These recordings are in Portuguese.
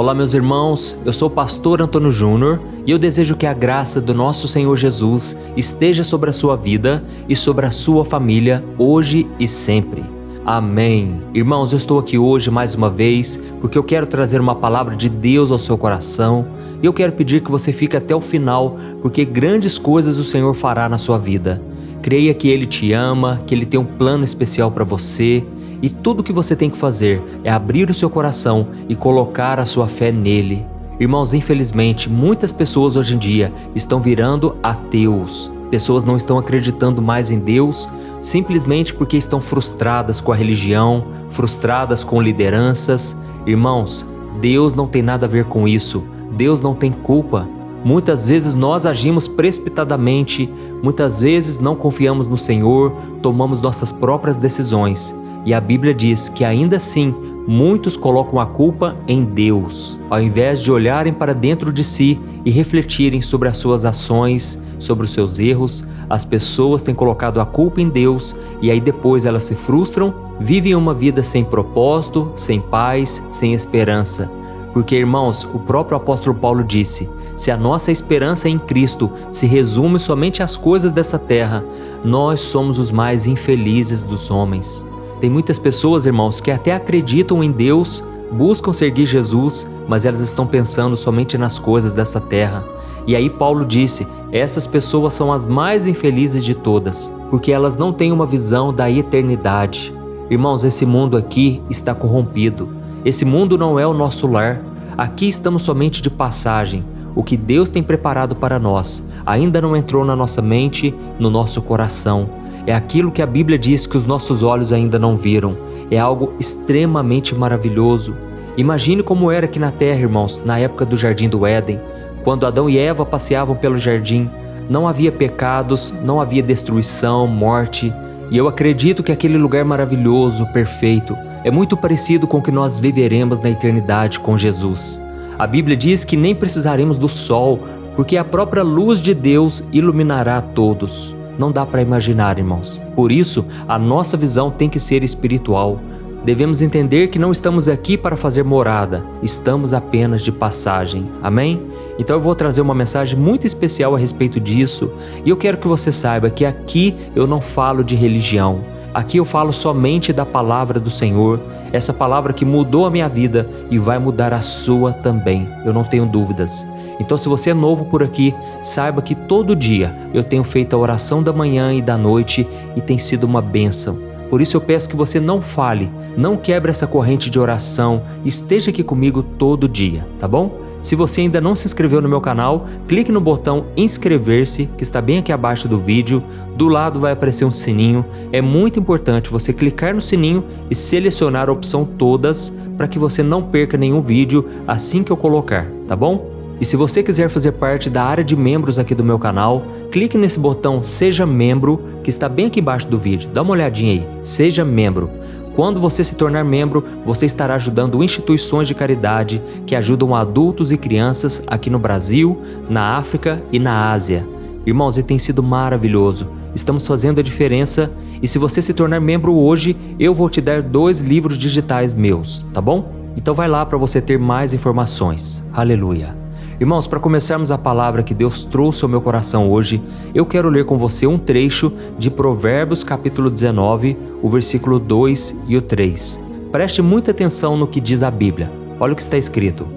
Olá, meus irmãos, eu sou o pastor Antônio Júnior e eu desejo que a graça do nosso Senhor Jesus esteja sobre a sua vida e sobre a sua família, hoje e sempre. Amém. Irmãos, eu estou aqui hoje mais uma vez porque eu quero trazer uma palavra de Deus ao seu coração e eu quero pedir que você fique até o final, porque grandes coisas o Senhor fará na sua vida. Creia que Ele te ama, que Ele tem um plano especial para você. E tudo o que você tem que fazer é abrir o seu coração e colocar a sua fé nele. Irmãos, infelizmente, muitas pessoas hoje em dia estão virando ateus. Pessoas não estão acreditando mais em Deus simplesmente porque estão frustradas com a religião, frustradas com lideranças. Irmãos, Deus não tem nada a ver com isso. Deus não tem culpa. Muitas vezes nós agimos precipitadamente, muitas vezes não confiamos no Senhor, tomamos nossas próprias decisões. E a Bíblia diz que ainda assim, muitos colocam a culpa em Deus, ao invés de olharem para dentro de si e refletirem sobre as suas ações, sobre os seus erros. As pessoas têm colocado a culpa em Deus e aí depois elas se frustram, vivem uma vida sem propósito, sem paz, sem esperança. Porque, irmãos, o próprio apóstolo Paulo disse: se a nossa esperança em Cristo se resume somente às coisas dessa terra, nós somos os mais infelizes dos homens. Tem muitas pessoas, irmãos, que até acreditam em Deus, buscam seguir Jesus, mas elas estão pensando somente nas coisas dessa terra. E aí Paulo disse: essas pessoas são as mais infelizes de todas, porque elas não têm uma visão da eternidade. Irmãos, esse mundo aqui está corrompido. Esse mundo não é o nosso lar. Aqui estamos somente de passagem. O que Deus tem preparado para nós ainda não entrou na nossa mente, no nosso coração. É aquilo que a Bíblia diz que os nossos olhos ainda não viram. É algo extremamente maravilhoso. Imagine como era aqui na terra, irmãos, na época do Jardim do Éden. Quando Adão e Eva passeavam pelo jardim, não havia pecados, não havia destruição, morte. E eu acredito que aquele lugar maravilhoso, perfeito, é muito parecido com o que nós viveremos na eternidade com Jesus. A Bíblia diz que nem precisaremos do sol, porque a própria luz de Deus iluminará a todos. Não dá para imaginar, irmãos. Por isso, a nossa visão tem que ser espiritual. Devemos entender que não estamos aqui para fazer morada, estamos apenas de passagem. Amém? Então eu vou trazer uma mensagem muito especial a respeito disso, e eu quero que você saiba que aqui eu não falo de religião. Aqui eu falo somente da palavra do Senhor, essa palavra que mudou a minha vida e vai mudar a sua também, eu não tenho dúvidas. Então, se você é novo por aqui, saiba que todo dia eu tenho feito a oração da manhã e da noite e tem sido uma bênção. Por isso eu peço que você não fale, não quebre essa corrente de oração, esteja aqui comigo todo dia, tá bom? Se você ainda não se inscreveu no meu canal, clique no botão inscrever-se, que está bem aqui abaixo do vídeo. Do lado vai aparecer um sininho. É muito importante você clicar no sininho e selecionar a opção todas para que você não perca nenhum vídeo assim que eu colocar, tá bom? E se você quiser fazer parte da área de membros aqui do meu canal, clique nesse botão Seja Membro, que está bem aqui embaixo do vídeo. Dá uma olhadinha aí, Seja Membro. Quando você se tornar membro, você estará ajudando instituições de caridade que ajudam adultos e crianças aqui no Brasil, na África e na Ásia. Irmãos, e tem sido maravilhoso. Estamos fazendo a diferença e se você se tornar membro hoje, eu vou te dar 2 livros digitais meus, tá bom? Então vai lá para você ter mais informações. Aleluia! Irmãos, para começarmos a palavra que Deus trouxe ao meu coração hoje, eu quero ler com você um trecho de Provérbios capítulo 19, o versículo 2 e o 3. Preste muita atenção no que diz a Bíblia. Olha o que está escrito.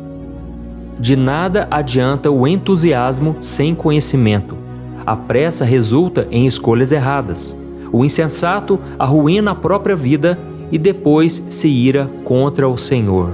De nada adianta o entusiasmo sem conhecimento. A pressa resulta em escolhas erradas. O insensato arruína a própria vida e depois se ira contra o Senhor.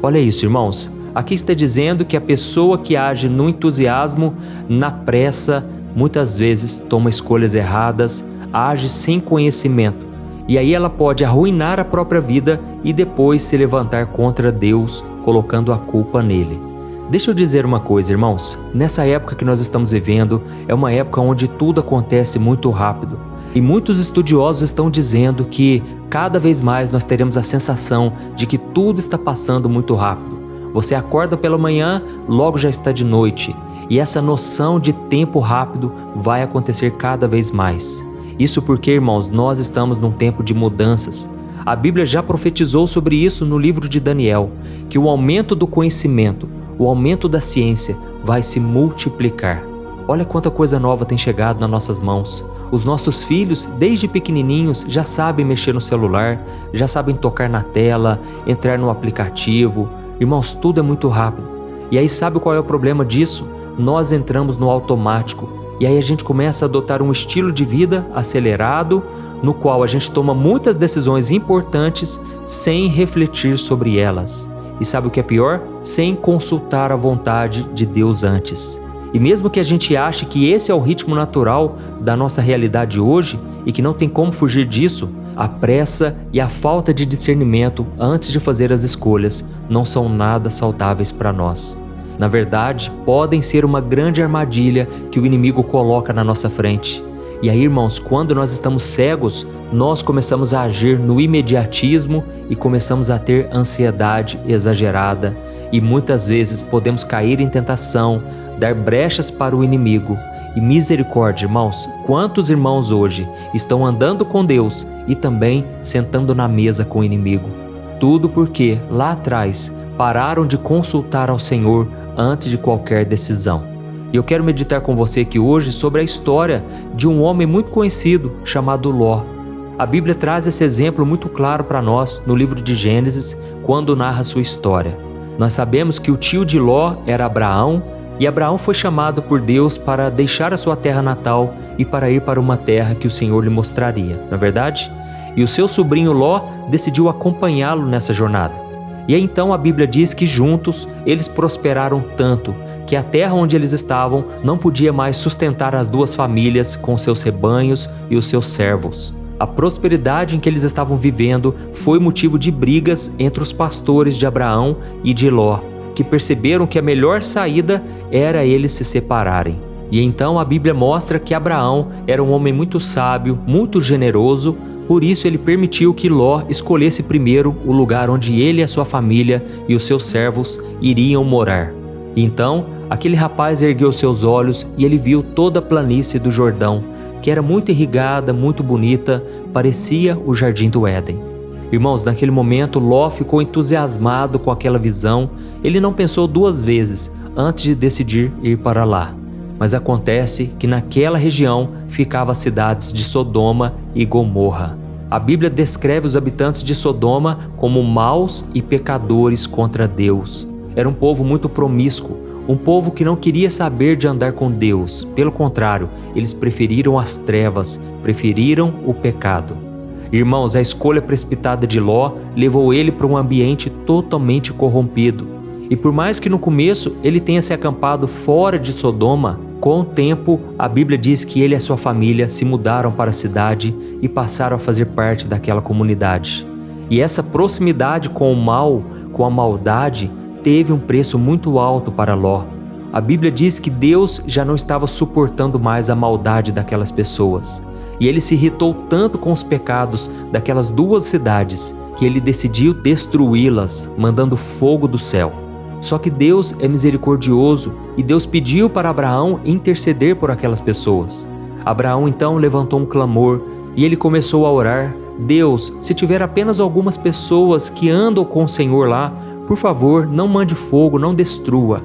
Olha isso, irmãos. Aqui está dizendo que a pessoa que age no entusiasmo, na pressa, muitas vezes toma escolhas erradas, age sem conhecimento. E aí ela pode arruinar a própria vida e depois se levantar contra Deus, colocando a culpa nele. Deixa eu dizer uma coisa, irmãos. Nessa época que nós estamos vivendo, é uma época onde tudo acontece muito rápido. E muitos estudiosos estão dizendo que cada vez mais nós teremos a sensação de que tudo está passando muito rápido. Você acorda pela manhã, logo já está de noite. E essa noção de tempo rápido vai acontecer cada vez mais. Isso porque, irmãos, nós estamos num tempo de mudanças. A Bíblia já profetizou sobre isso no livro de Daniel, que o aumento do conhecimento, o aumento da ciência vai se multiplicar. Olha quanta coisa nova tem chegado nas nossas mãos. Os nossos filhos, desde pequenininhos, já sabem mexer no celular, já sabem tocar na tela, entrar no aplicativo. Irmãos, tudo é muito rápido. E aí sabe qual é o problema disso? Nós entramos no automático e aí a gente começa a adotar um estilo de vida acelerado, no qual a gente toma muitas decisões importantes sem refletir sobre elas. E sabe o que é pior? Sem consultar a vontade de Deus antes. E mesmo que a gente ache que esse é o ritmo natural da nossa realidade hoje e que não tem como fugir disso, a pressa e a falta de discernimento antes de fazer as escolhas não são nada saudáveis para nós. Na verdade, podem ser uma grande armadilha que o inimigo coloca na nossa frente. E aí, irmãos, quando nós estamos cegos, nós começamos a agir no imediatismo e começamos a ter ansiedade exagerada. E muitas vezes podemos cair em tentação, dar brechas para o inimigo. E misericórdia, irmãos, quantos irmãos hoje estão andando com Deus e também sentando na mesa com o inimigo? Tudo porque, lá atrás, pararam de consultar ao Senhor antes de qualquer decisão. E eu quero meditar com você aqui hoje sobre a história de um homem muito conhecido chamado Ló. A Bíblia traz esse exemplo muito claro para nós no livro de Gênesis, quando narra sua história. Nós sabemos que o tio de Ló era Abraão, e Abraão foi chamado por Deus para deixar a sua terra natal e para ir para uma terra que o Senhor lhe mostraria, não é verdade? E o seu sobrinho Ló decidiu acompanhá-lo nessa jornada. E aí então a Bíblia diz que juntos eles prosperaram tanto que a terra onde eles estavam não podia mais sustentar as duas famílias com seus rebanhos e os seus servos. A prosperidade em que eles estavam vivendo foi motivo de brigas entre os pastores de Abraão e de Ló, que perceberam que a melhor saída era eles se separarem. E então a Bíblia mostra que Abraão era um homem muito sábio, muito generoso, por isso ele permitiu que Ló escolhesse primeiro o lugar onde ele e a sua família e os seus servos iriam morar. E então, aquele rapaz ergueu seus olhos e ele viu toda a planície do Jordão, que era muito irrigada, muito bonita, parecia o Jardim do Éden. Irmãos, naquele momento, Ló ficou entusiasmado com aquela visão. Ele não pensou duas vezes antes de decidir ir para lá. Mas acontece que naquela região ficavam as cidades de Sodoma e Gomorra. A Bíblia descreve os habitantes de Sodoma como maus e pecadores contra Deus. Era um povo muito promíscuo, um povo que não queria saber de andar com Deus. Pelo contrário, eles preferiram as trevas, preferiram o pecado. Irmãos, a escolha precipitada de Ló levou ele para um ambiente totalmente corrompido. E por mais que no começo ele tenha se acampado fora de Sodoma, com o tempo a Bíblia diz que ele e a sua família se mudaram para a cidade e passaram a fazer parte daquela comunidade. E essa proximidade com o mal, com a maldade, teve um preço muito alto para Ló. A Bíblia diz que Deus já não estava suportando mais a maldade daquelas pessoas. E ele se irritou tanto com os pecados daquelas duas cidades que ele decidiu destruí-las, mandando fogo do céu. Só que Deus é misericordioso e Deus pediu para Abraão interceder por aquelas pessoas. Abraão então levantou um clamor e ele começou a orar: Deus, se tiver apenas algumas pessoas que andam com o Senhor lá, por favor, não mande fogo, não destrua.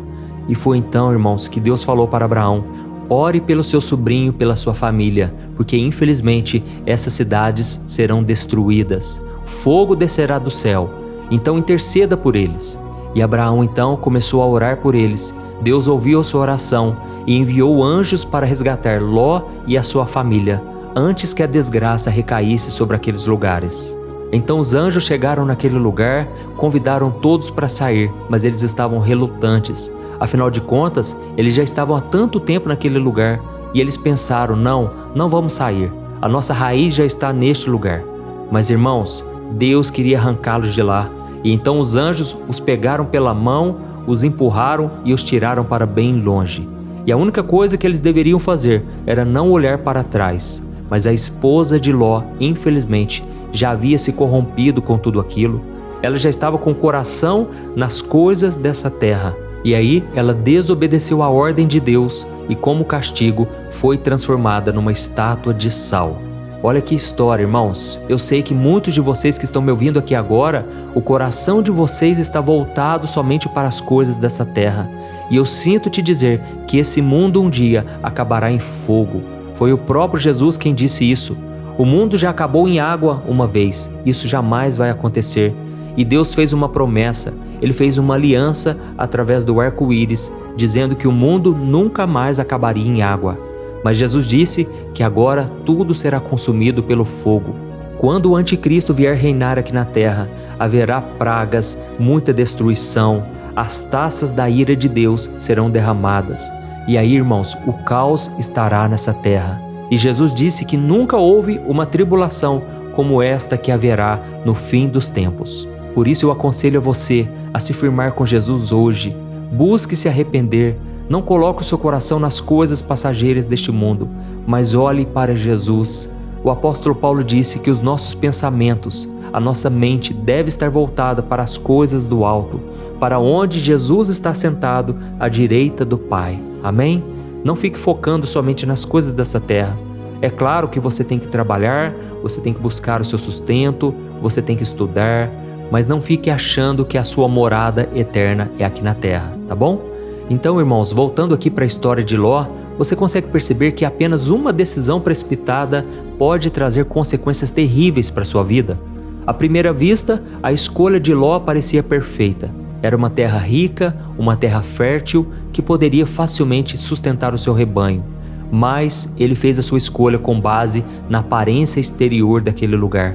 E foi então, irmãos, que Deus falou para Abraão: ore pelo seu sobrinho, pela sua família, porque infelizmente essas cidades serão destruídas. Fogo descerá do céu, então interceda por eles. E Abraão então começou a orar por eles. Deus ouviu a sua oração e enviou anjos para resgatar Ló e a sua família, antes que a desgraça recaísse sobre aqueles lugares. Então os anjos chegaram naquele lugar, convidaram todos para sair, mas eles estavam relutantes. Afinal de contas, eles já estavam há tanto tempo naquele lugar e eles pensaram: não vamos sair, a nossa raiz já está neste lugar. Mas irmãos, Deus queria arrancá-los de lá. E então os anjos os pegaram pela mão, os empurraram e os tiraram para bem longe. E a única coisa que eles deveriam fazer era não olhar para trás. Mas a esposa de Ló, infelizmente, já havia se corrompido com tudo aquilo. Ela já estava com o coração nas coisas dessa terra. E aí ela desobedeceu a ordem de Deus e, como castigo, foi transformada numa estátua de sal. Olha que história, irmãos. Eu sei que muitos de vocês que estão me ouvindo aqui agora, o coração de vocês está voltado somente para as coisas dessa terra. E eu sinto te dizer que esse mundo um dia acabará em fogo. Foi o próprio Jesus quem disse isso. O mundo já acabou em água uma vez. Isso jamais vai acontecer. E Deus fez uma promessa. Ele fez uma aliança através do arco-íris, dizendo que o mundo nunca mais acabaria em água. Mas Jesus disse que agora tudo será consumido pelo fogo. Quando o anticristo vier reinar aqui na terra, haverá pragas, muita destruição, as taças da ira de Deus serão derramadas. E aí, irmãos, o caos estará nessa terra. E Jesus disse que nunca houve uma tribulação como esta que haverá no fim dos tempos. Por isso eu aconselho a você a se firmar com Jesus hoje. Busque se arrepender. Não coloque o seu coração nas coisas passageiras deste mundo, mas olhe para Jesus. O apóstolo Paulo disse que os nossos pensamentos, a nossa mente deve estar voltada para as coisas do alto, para onde Jesus está sentado à direita do Pai. Amém? Não fique focando somente nas coisas dessa terra. É claro que você tem que trabalhar, você tem que buscar o seu sustento, você tem que estudar, mas não fique achando que a sua morada eterna é aqui na terra, tá bom? Então, irmãos, voltando aqui para a história de Ló, você consegue perceber que apenas uma decisão precipitada pode trazer consequências terríveis para a sua vida. À primeira vista, a escolha de Ló parecia perfeita. Era uma terra rica, uma terra fértil, que poderia facilmente sustentar o seu rebanho. Mas ele fez a sua escolha com base na aparência exterior daquele lugar.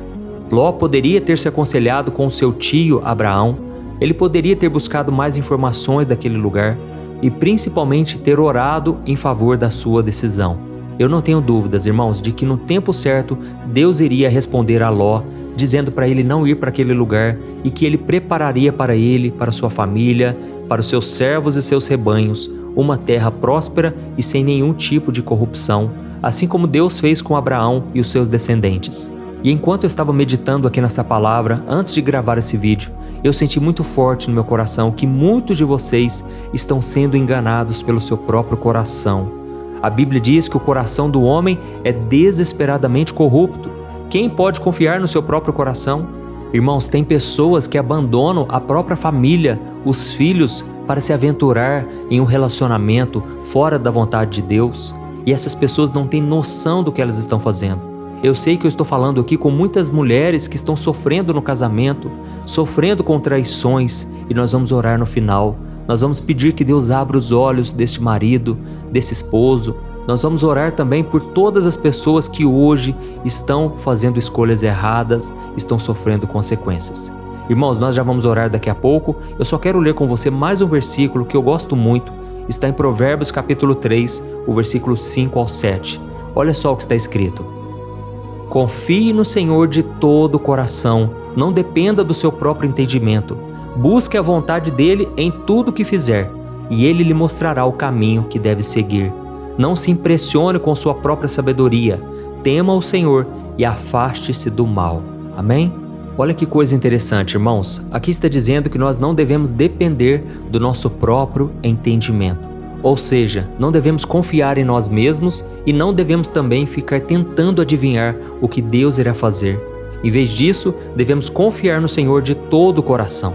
Ló poderia ter se aconselhado com seu tio Abraão, ele poderia ter buscado mais informações daquele lugar e principalmente ter orado em favor da sua decisão. Eu não tenho dúvidas, irmãos, de que no tempo certo Deus iria responder a Ló, dizendo para ele não ir para aquele lugar e que ele prepararia para ele, para sua família, para os seus servos e seus rebanhos, uma terra próspera e sem nenhum tipo de corrupção, assim como Deus fez com Abraão e os seus descendentes. E enquanto eu estava meditando aqui nessa palavra, antes de gravar esse vídeo, eu senti muito forte no meu coração que muitos de vocês estão sendo enganados pelo seu próprio coração. A Bíblia diz que o coração do homem é desesperadamente corrupto. Quem pode confiar no seu próprio coração? Irmãos, tem pessoas que abandonam a própria família, os filhos, para se aventurar em um relacionamento fora da vontade de Deus. E essas pessoas não têm noção do que elas estão fazendo. Eu sei que eu estou falando aqui com muitas mulheres que estão sofrendo no casamento, sofrendo com traições, e nós vamos orar no final. Nós vamos pedir que Deus abra os olhos deste marido, desse esposo. Nós vamos orar também por todas as pessoas que hoje estão fazendo escolhas erradas, estão sofrendo consequências. Irmãos, nós já vamos orar daqui a pouco. Eu só quero ler com você mais um versículo que eu gosto muito. Está em Provérbios capítulo 3, o versículo 5 ao 7. Olha só o que está escrito. Confie no Senhor de todo o coração, não dependa do seu próprio entendimento. Busque a vontade dele em tudo o que fizer, e ele lhe mostrará o caminho que deve seguir. Não se impressione com sua própria sabedoria, tema o Senhor e afaste-se do mal. Amém? Olha que coisa interessante, irmãos. Aqui está dizendo que nós não devemos depender do nosso próprio entendimento. Ou seja, não devemos confiar em nós mesmos e não devemos também ficar tentando adivinhar o que Deus irá fazer. Em vez disso, devemos confiar no Senhor de todo o coração.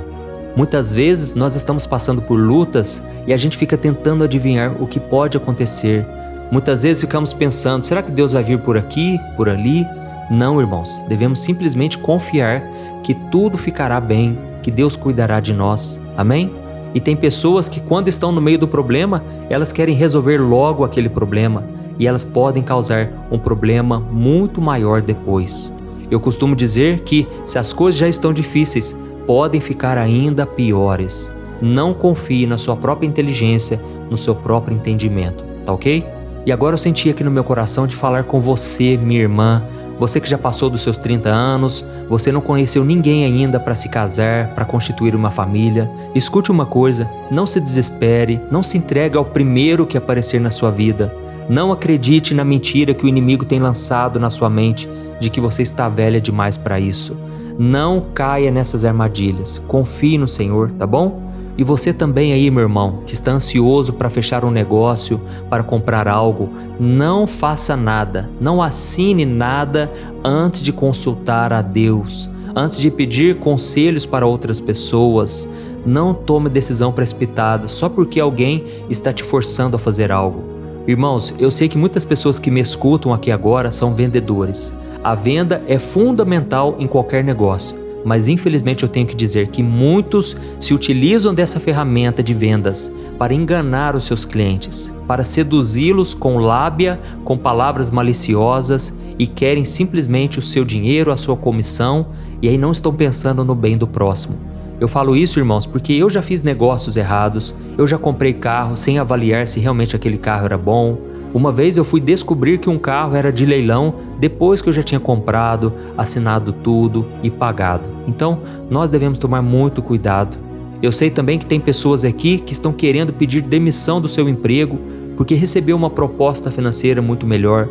Muitas vezes nós estamos passando por lutas e a gente fica tentando adivinhar o que pode acontecer. Muitas vezes ficamos pensando, será que Deus vai vir por aqui, por ali? Não, irmãos, devemos simplesmente confiar que tudo ficará bem, que Deus cuidará de nós. Amém? E tem pessoas que quando estão no meio do problema, elas querem resolver logo aquele problema e elas podem causar um problema muito maior depois. Eu costumo dizer que se as coisas já estão difíceis, podem ficar ainda piores. Não confie na sua própria inteligência, no seu próprio entendimento, tá ok? E agora eu senti aqui no meu coração de falar com você, minha irmã, você que já passou dos seus 30 anos, você não conheceu ninguém ainda para se casar, para constituir uma família. Escute uma coisa, não se desespere, não se entregue ao primeiro que aparecer na sua vida. Não acredite na mentira que o inimigo tem lançado na sua mente de que você está velha demais para isso. Não caia nessas armadilhas, confie no Senhor, tá bom? E você também aí, meu irmão, que está ansioso para fechar um negócio, para comprar algo, não faça nada, não assine nada antes de consultar a Deus, antes de pedir conselhos para outras pessoas. Não tome decisão precipitada só porque alguém está te forçando a fazer algo. Irmãos, eu sei que muitas pessoas que me escutam aqui agora são vendedores. A venda é fundamental em qualquer negócio. Mas infelizmente eu tenho que dizer que muitos se utilizam dessa ferramenta de vendas para enganar os seus clientes, para seduzi-los com lábia, com palavras maliciosas e querem simplesmente o seu dinheiro, a sua comissão, e aí não estão pensando no bem do próximo. Eu falo isso, irmãos, porque eu já fiz negócios errados, eu já comprei carro sem avaliar se realmente aquele carro era bom. Uma vez eu fui descobrir que um carro era de leilão depois que eu já tinha comprado, assinado tudo e pagado. Então, nós devemos tomar muito cuidado. Eu sei também que tem pessoas aqui que estão querendo pedir demissão do seu emprego porque recebeu uma proposta financeira muito melhor.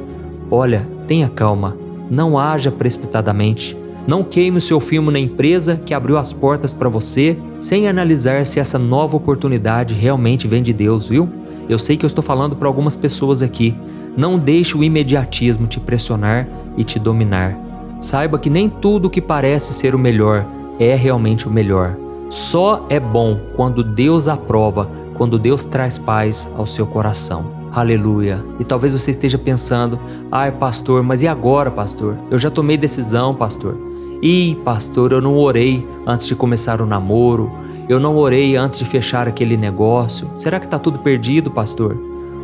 Olha, tenha calma, não haja precipitadamente. Não queime o seu filme na empresa que abriu as portas para você sem analisar se essa nova oportunidade realmente vem de Deus, viu? Eu sei que eu estou falando para algumas pessoas aqui. Não deixe o imediatismo te pressionar e te dominar. Saiba que nem tudo que parece ser o melhor é realmente o melhor. Só é bom quando Deus aprova, quando Deus traz paz ao seu coração. Aleluia. E talvez você esteja pensando: ai pastor, mas e agora pastor? Eu já tomei decisão, pastor. Ih, pastor, eu não orei antes de começar o namoro. Eu não orei antes de fechar aquele negócio. Será que está tudo perdido, pastor?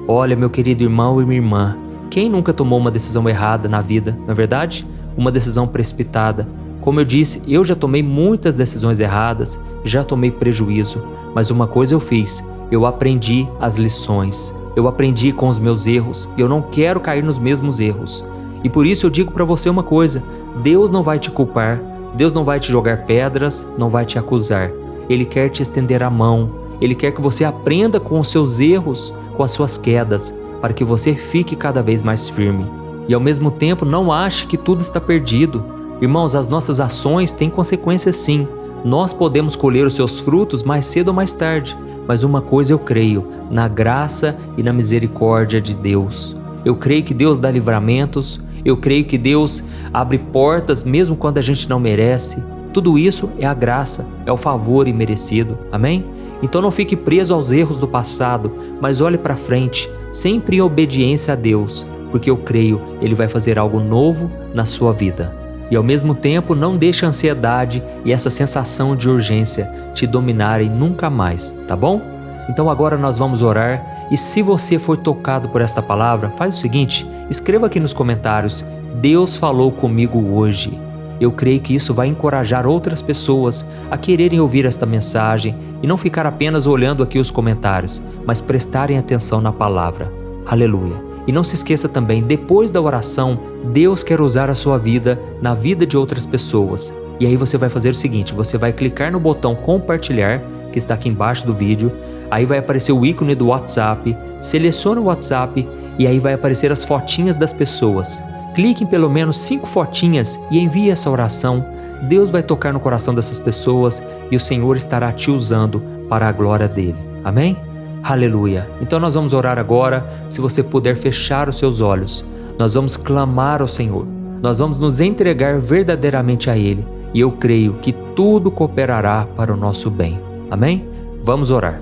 Olha, meu querido irmão e minha irmã, quem nunca tomou uma decisão errada na vida, não é verdade? Uma decisão precipitada. Como eu disse, eu já tomei muitas decisões erradas, já tomei prejuízo, mas uma coisa eu fiz, eu aprendi as lições. Eu aprendi com os meus erros e eu não quero cair nos mesmos erros. E por isso eu digo para você uma coisa: Deus não vai te culpar, Deus não vai te jogar pedras, não vai te acusar. Ele quer te estender a mão, Ele quer que você aprenda com os seus erros, com as suas quedas, para que você fique cada vez mais firme. E ao mesmo tempo não ache que tudo está perdido. Irmãos, as nossas ações têm consequências sim. Nós podemos colher os seus frutos mais cedo ou mais tarde. Mas uma coisa eu creio, na graça e na misericórdia de Deus. Eu creio que Deus dá livramentos, eu creio que Deus abre portas mesmo quando a gente não merece. Tudo isso é a graça, é o favor imerecido, amém? Então não fique preso aos erros do passado, mas olhe para frente, sempre em obediência a Deus, porque eu creio, Ele vai fazer algo novo na sua vida. E ao mesmo tempo, não deixe a ansiedade e essa sensação de urgência te dominarem nunca mais, tá bom? Então agora nós vamos orar, e se você foi tocado por esta palavra, faz o seguinte, escreva aqui nos comentários: Deus falou comigo hoje. Eu creio que isso vai encorajar outras pessoas a quererem ouvir esta mensagem e não ficar apenas olhando aqui os comentários, mas prestarem atenção na palavra. Aleluia! E não se esqueça também, depois da oração, Deus quer usar a sua vida na vida de outras pessoas. E aí você vai fazer o seguinte, você vai clicar no botão compartilhar, que está aqui embaixo do vídeo, aí vai aparecer o ícone do WhatsApp, selecione o WhatsApp e aí vai aparecer as fotinhas das pessoas. Clique em pelo menos 5 fotinhas e envie essa oração. Deus vai tocar no coração dessas pessoas e o Senhor estará te usando para a glória dele. Amém? Aleluia! Então nós vamos orar agora. Se você puder fechar os seus olhos, nós vamos clamar ao Senhor. Nós vamos nos entregar verdadeiramente a Ele e eu creio que tudo cooperará para o nosso bem. Amém? Vamos orar.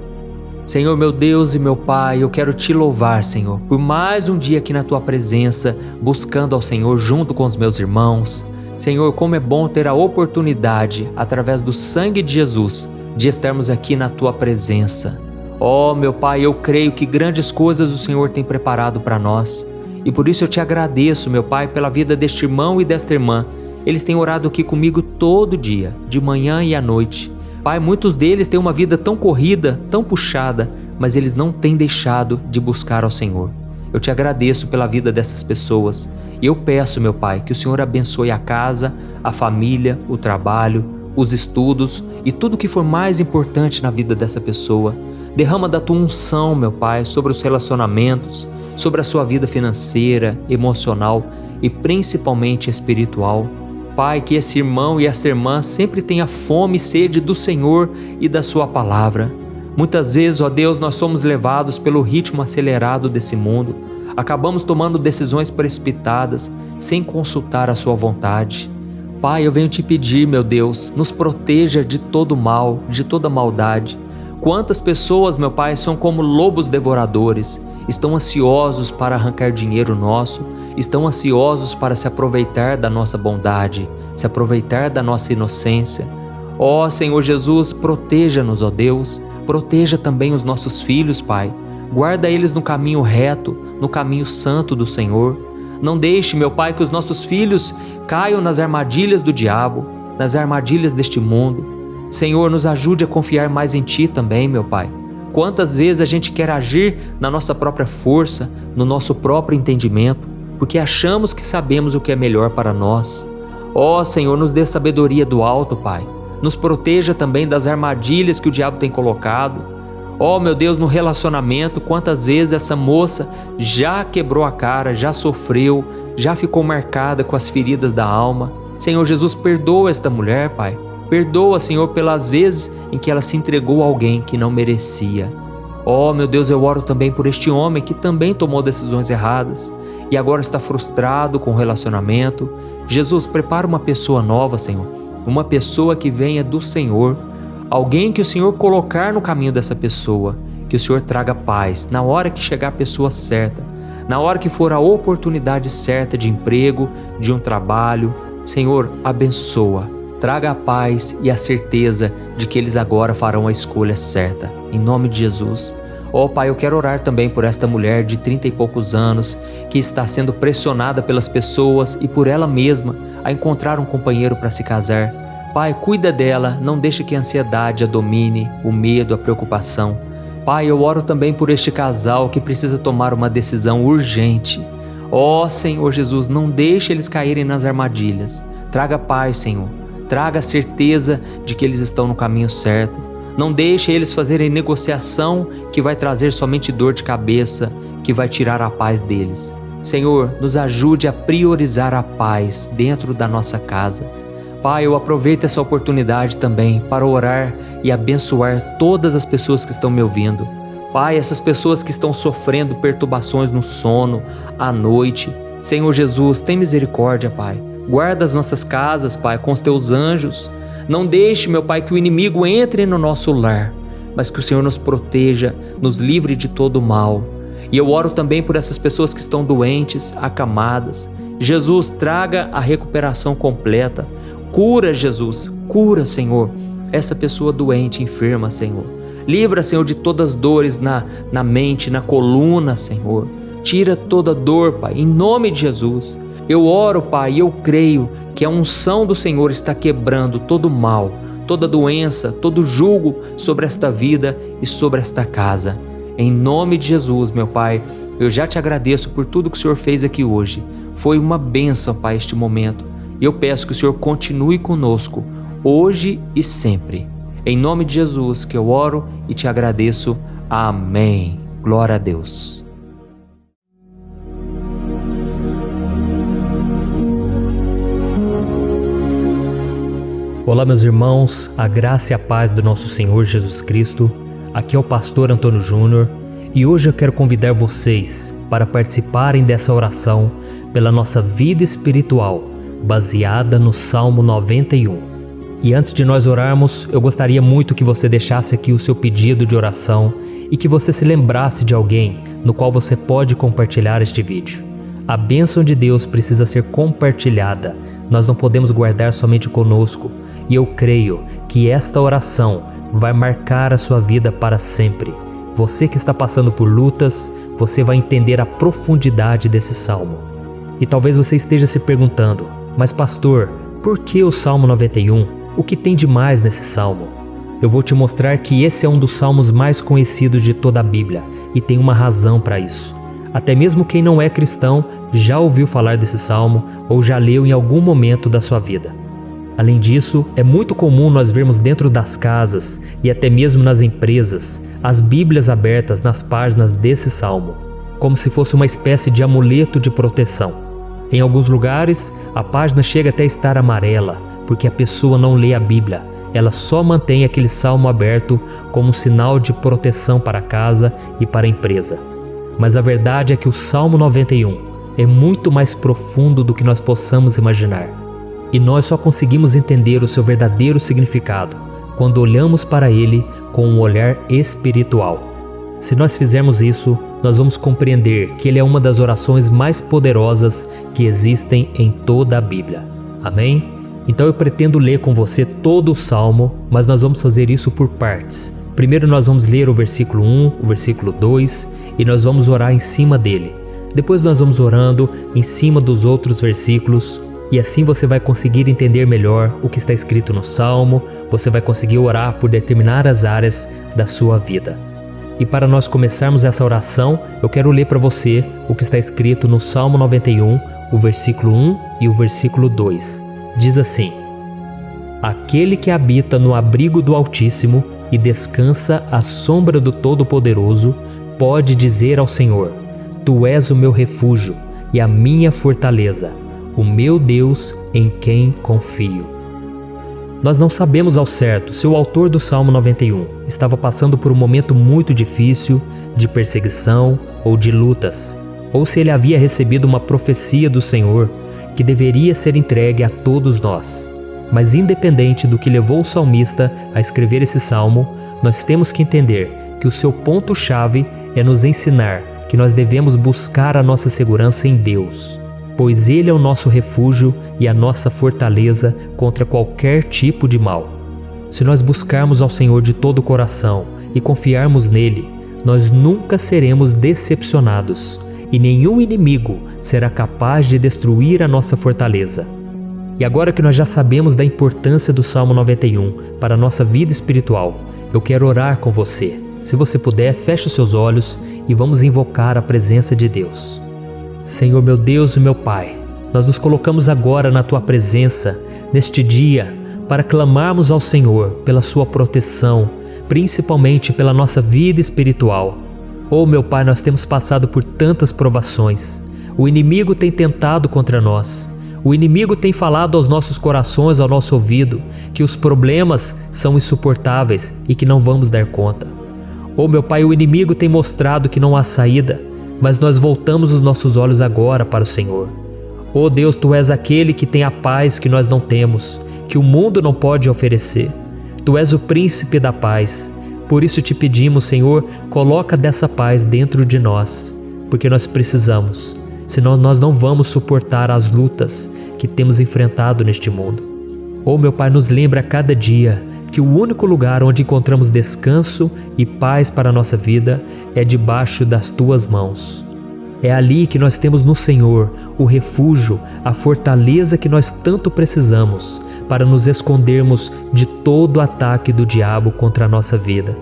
Senhor, meu Deus e meu Pai, eu quero te louvar, Senhor, por mais um dia aqui na Tua presença, buscando ao Senhor junto com os meus irmãos. Senhor, como é bom ter a oportunidade, através do sangue de Jesus, de estarmos aqui na Tua presença. Oh, meu Pai, eu creio que grandes coisas o Senhor tem preparado para nós. E por isso eu te agradeço, meu Pai, pela vida deste irmão e desta irmã. Eles têm orado aqui comigo todo dia, de manhã e à noite. Pai, muitos deles têm uma vida tão corrida, tão puxada, mas eles não têm deixado de buscar ao Senhor. Eu te agradeço pela vida dessas pessoas e eu peço, meu Pai, que o Senhor abençoe a casa, a família, o trabalho, os estudos e tudo que for mais importante na vida dessa pessoa. Derrama da Tua unção, meu Pai, sobre os relacionamentos, sobre a sua vida financeira, emocional e principalmente espiritual. Pai, que esse irmão e essa irmã sempre tenha fome e sede do Senhor e da Sua palavra. Muitas vezes, ó Deus, nós somos levados pelo ritmo acelerado desse mundo. Acabamos tomando decisões precipitadas, sem consultar a sua vontade. Pai, eu venho te pedir, meu Deus, nos proteja de todo mal, de toda maldade. Quantas pessoas, meu Pai, são como lobos devoradores, estão ansiosos para arrancar dinheiro nosso, estão ansiosos para se aproveitar da nossa bondade, se aproveitar da nossa inocência. Ó Senhor Jesus, proteja-nos, ó Deus, proteja também os nossos filhos, Pai. Guarda eles no caminho reto, no caminho santo do Senhor. Não deixe, meu Pai, que os nossos filhos caiam nas armadilhas do diabo, nas armadilhas deste mundo. Senhor, nos ajude a confiar mais em Ti também, meu Pai. Quantas vezes a gente quer agir na nossa própria força, no nosso próprio entendimento, porque achamos que sabemos o que é melhor para nós. Ó Senhor, nos dê sabedoria do alto, Pai. Nos proteja também das armadilhas que o diabo tem colocado. Ó meu Deus, no relacionamento, quantas vezes essa moça já quebrou a cara, já sofreu, já ficou marcada com as feridas da alma. Senhor Jesus, perdoa esta mulher, Pai. Perdoa, Senhor, pelas vezes em que ela se entregou a alguém que não merecia. Ó meu Deus, eu oro também por este homem que também tomou decisões erradas e agora está frustrado com o relacionamento. Jesus, prepara uma pessoa nova, Senhor. Uma pessoa que venha do Senhor, alguém que o Senhor colocar no caminho dessa pessoa, que o Senhor traga paz na hora que chegar a pessoa certa, na hora que for a oportunidade certa de emprego, de um trabalho. Senhor, abençoa, traga a paz e a certeza de que eles agora farão a escolha certa, em nome de Jesus. Ó Pai, eu quero orar também por esta mulher de 30 e poucos anos, que está sendo pressionada pelas pessoas e por ela mesma a encontrar um companheiro para se casar. Pai, cuida dela, não deixe que a ansiedade a domine, o medo, a preocupação. Pai, eu oro também por este casal que precisa tomar uma decisão urgente. Ó Senhor Jesus, não deixe eles caírem nas armadilhas. Traga paz, Senhor. Traga a certeza de que eles estão no caminho certo. Não deixe eles fazerem negociação que vai trazer somente dor de cabeça, que vai tirar a paz deles. Senhor, nos ajude a priorizar a paz dentro da nossa casa. Pai, eu aproveito essa oportunidade também para orar e abençoar todas as pessoas que estão me ouvindo. Pai, essas pessoas que estão sofrendo perturbações no sono, à noite. Senhor Jesus, tem misericórdia, Pai. Guarda as nossas casas, Pai, com os Teus anjos. Não deixe, meu Pai, que o inimigo entre no nosso lar, mas que o Senhor nos proteja, nos livre de todo o mal. E eu oro também por essas pessoas que estão doentes, acamadas. Jesus, traga a recuperação completa. Cura, Jesus, cura, Senhor, essa pessoa doente, enferma, Senhor. Livra, Senhor, de todas as dores na mente, na coluna, Senhor. Tira toda dor, Pai, em nome de Jesus. Eu oro, Pai, e eu creio que a unção do Senhor está quebrando todo mal, toda doença, todo jugo sobre esta vida e sobre esta casa. Em nome de Jesus, meu Pai, eu já te agradeço por tudo que o Senhor fez aqui hoje. Foi uma bênção, Pai, este momento. E eu peço que o Senhor continue conosco, hoje e sempre. Em nome de Jesus que eu oro e te agradeço. Amém. Glória a Deus. Olá, meus irmãos, a graça e a paz do nosso Senhor Jesus Cristo. Aqui é o pastor Antônio Júnior e hoje eu quero convidar vocês para participarem dessa oração pela nossa vida espiritual, baseada no Salmo 91. E antes de nós orarmos, eu gostaria muito que você deixasse aqui o seu pedido de oração e que você se lembrasse de alguém no qual você pode compartilhar este vídeo. A bênção de Deus precisa ser compartilhada, nós não podemos guardar somente conosco, e eu creio que esta oração vai marcar a sua vida para sempre. Você que está passando por lutas, você vai entender a profundidade desse salmo. E talvez você esteja se perguntando, mas pastor, por que o Salmo 91? O que tem de mais nesse salmo? Eu vou te mostrar que esse é um dos salmos mais conhecidos de toda a Bíblia e tem uma razão para isso. Até mesmo quem não é cristão já ouviu falar desse salmo ou já leu em algum momento da sua vida. Além disso, é muito comum nós vermos dentro das casas e até mesmo nas empresas as Bíblias abertas nas páginas desse salmo, como se fosse uma espécie de amuleto de proteção. Em alguns lugares, a página chega até a estar amarela, porque a pessoa não lê a Bíblia, ela só mantém aquele salmo aberto como um sinal de proteção para a casa e para a empresa. Mas a verdade é que o Salmo 91 é muito mais profundo do que nós possamos imaginar. E nós só conseguimos entender o seu verdadeiro significado quando olhamos para ele com um olhar espiritual. Se nós fizermos isso, nós vamos compreender que ele é uma das orações mais poderosas que existem em toda a Bíblia. Amém? Então eu pretendo ler com você todo o Salmo, mas nós vamos fazer isso por partes. Primeiro nós vamos ler o versículo 1, o versículo 2 e nós vamos orar em cima dele. Depois nós vamos orando em cima dos outros versículos e assim você vai conseguir entender melhor o que está escrito no Salmo, você vai conseguir orar por determinadas áreas da sua vida. E para nós começarmos essa oração, eu quero ler para você o que está escrito no Salmo 91, o versículo 1 e o versículo 2. Diz assim: Aquele que habita no abrigo do Altíssimo e descansa à sombra do Todo-Poderoso, pode dizer ao Senhor: Tu és o meu refúgio e a minha fortaleza, o meu Deus em quem confio. Nós não sabemos ao certo se o autor do Salmo 91 estava passando por um momento muito difícil, de perseguição ou de lutas, ou se ele havia recebido uma profecia do Senhor que deveria ser entregue a todos nós. Mas independente do que levou o salmista a escrever esse salmo, nós temos que entender que o seu ponto-chave é nos ensinar que nós devemos buscar a nossa segurança em Deus, pois Ele é o nosso refúgio e a nossa fortaleza contra qualquer tipo de mal. Se nós buscarmos ao Senhor de todo o coração e confiarmos nele, nós nunca seremos decepcionados e nenhum inimigo será capaz de destruir a nossa fortaleza. E agora que nós já sabemos da importância do Salmo 91 para a nossa vida espiritual, eu quero orar com você. Se você puder, feche os seus olhos e vamos invocar a presença de Deus. Senhor meu Deus e meu Pai, nós nos colocamos agora na Tua presença, neste dia, para clamarmos ao Senhor pela Sua proteção, principalmente pela nossa vida espiritual. Oh meu Pai, nós temos passado por tantas provações. O inimigo tem tentado contra nós. O inimigo tem falado aos nossos corações, ao nosso ouvido, que os problemas são insuportáveis e que não vamos dar conta. Oh meu Pai, o inimigo tem mostrado que não há saída, mas nós voltamos os nossos olhos agora para o Senhor. Oh Deus, Tu és aquele que tem a paz que nós não temos, que o mundo não pode oferecer. Tu és o príncipe da paz. Por isso te pedimos, Senhor, coloca dessa paz dentro de nós, porque nós precisamos, senão nós não vamos suportar as lutas que temos enfrentado neste mundo. Oh meu Pai, nos lembra a cada dia que o único lugar onde encontramos descanso e paz para a nossa vida é debaixo das Tuas mãos. É ali que nós temos no Senhor o refúgio, a fortaleza que nós tanto precisamos para nos escondermos de todo ataque do diabo contra a nossa vida.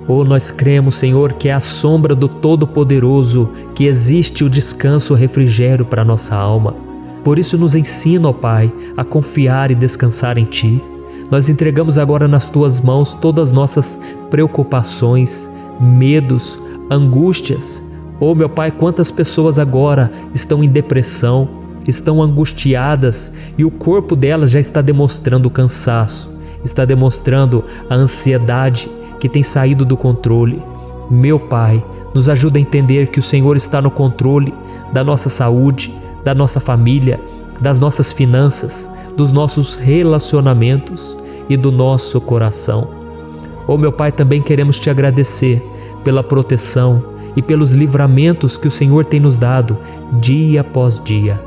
Oh, nós cremos, Senhor, que é à sombra do Todo-Poderoso que existe o descanso, o refrigério para a nossa alma. Por isso nos ensina, ó Pai, a confiar e descansar em Ti. Nós entregamos agora nas Tuas mãos todas as nossas preocupações, medos, angústias. Oh meu Pai, quantas pessoas agora estão em depressão, estão angustiadas e o corpo delas já está demonstrando o cansaço, está demonstrando a ansiedade que tem saído do controle. Meu Pai, nos ajuda a entender que o Senhor está no controle da nossa saúde, da nossa família, das nossas finanças, dos nossos relacionamentos e do nosso coração. Oh meu Pai, também queremos Te agradecer pela proteção e pelos livramentos que o Senhor tem nos dado dia após dia.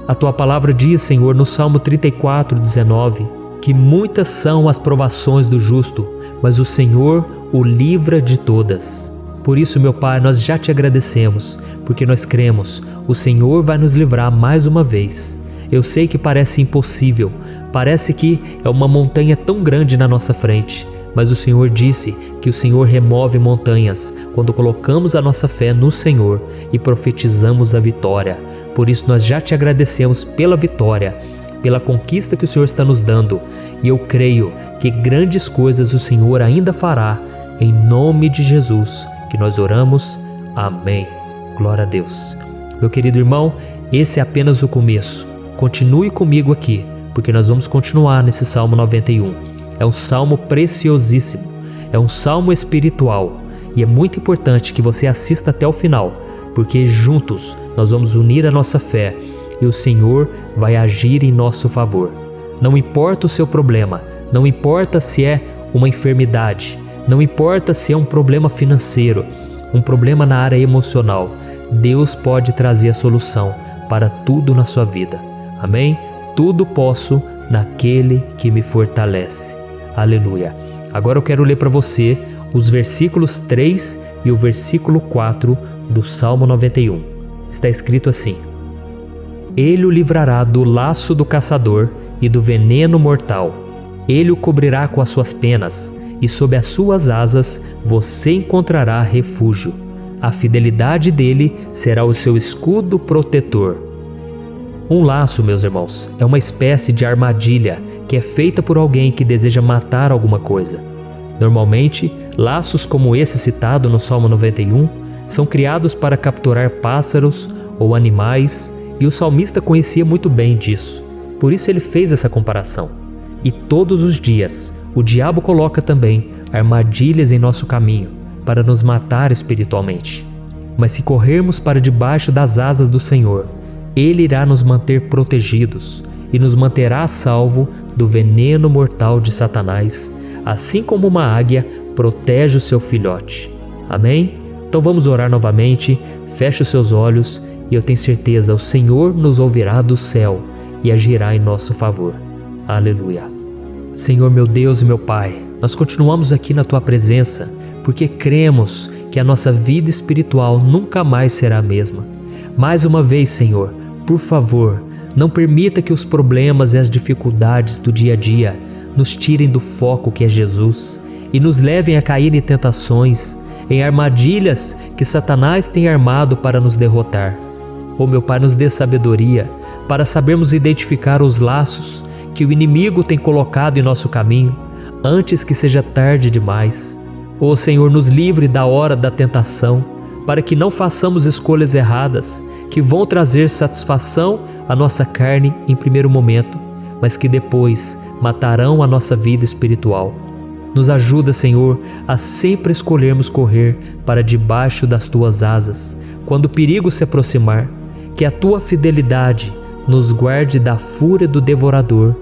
A Tua palavra diz, Senhor, no Salmo 34:19, que muitas são as provações do justo, mas o Senhor o livra de todas. Por isso, meu Pai, nós já Te agradecemos, porque nós cremos, o Senhor vai nos livrar mais uma vez. Eu sei que parece impossível, parece que é uma montanha tão grande na nossa frente, mas o Senhor disse que o Senhor remove montanhas quando colocamos a nossa fé no Senhor e profetizamos a vitória. Por isso nós já Te agradecemos pela vitória, pela conquista que o Senhor está nos dando, e eu creio que grandes coisas o Senhor ainda fará, em nome de Jesus, que nós oramos. Amém. Glória a Deus. Meu querido irmão, esse é apenas o começo. Continue comigo aqui, porque nós vamos continuar nesse Salmo 91. É um salmo preciosíssimo, é um salmo espiritual e é muito importante que você assista até o final, porque juntos nós vamos unir a nossa fé e o Senhor vai agir em nosso favor. Não importa o seu problema, não importa se é uma enfermidade, não importa se é um problema financeiro, um problema na área emocional, Deus pode trazer a solução para tudo na sua vida. Amém? Tudo posso naquele que me fortalece. Aleluia. Agora eu quero ler para você os versículos 3 e o versículo 4 do Salmo 91. Está escrito assim: Ele o livrará do laço do caçador e do veneno mortal. Ele o cobrirá com as suas penas, e sob as suas asas você encontrará refúgio. A fidelidade dele será o seu escudo protetor. Um laço, meus irmãos, é uma espécie de armadilha que é feita por alguém que deseja matar alguma coisa. Normalmente, laços como esse citado no Salmo 91 são criados para capturar pássaros ou animais, e o salmista conhecia muito bem disso. Por isso ele fez essa comparação. E todos os dias, o diabo coloca também armadilhas em nosso caminho para nos matar espiritualmente. Mas se corrermos para debaixo das asas do Senhor, Ele irá nos manter protegidos e nos manterá a salvo do veneno mortal de Satanás, assim como uma águia protege o seu filhote. Amém? Então vamos orar novamente, feche os seus olhos e eu tenho certeza, o Senhor nos ouvirá do céu e agirá em nosso favor. Aleluia. Senhor, meu Deus e meu Pai, nós continuamos aqui na Tua presença porque cremos que a nossa vida espiritual nunca mais será a mesma. Mais uma vez, Senhor, por favor, não permita que os problemas e as dificuldades do dia a dia nos tirem do foco que é Jesus e nos levem a cair em tentações, em armadilhas que Satanás tem armado para nos derrotar. Oh, meu Pai, nos dê sabedoria para sabermos identificar os laços que o inimigo tem colocado em nosso caminho antes que seja tarde demais. Oh, Senhor, nos livre da hora da tentação, para que não façamos escolhas erradas que vão trazer satisfação à nossa carne em primeiro momento, mas que depois matarão a nossa vida espiritual. Nos ajuda, Senhor, a sempre escolhermos correr para debaixo das Tuas asas, quando o perigo se aproximar, que a Tua fidelidade nos guarde da fúria do devorador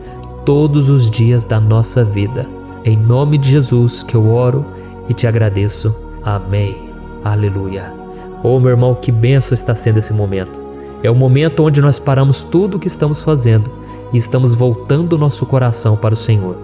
todos os dias da nossa vida. Em nome de Jesus que eu oro e te agradeço. Amém. Aleluia. Oh, meu irmão, que bênção está sendo esse momento. É o momento onde nós paramos tudo o que estamos fazendo e estamos voltando o nosso coração para o Senhor.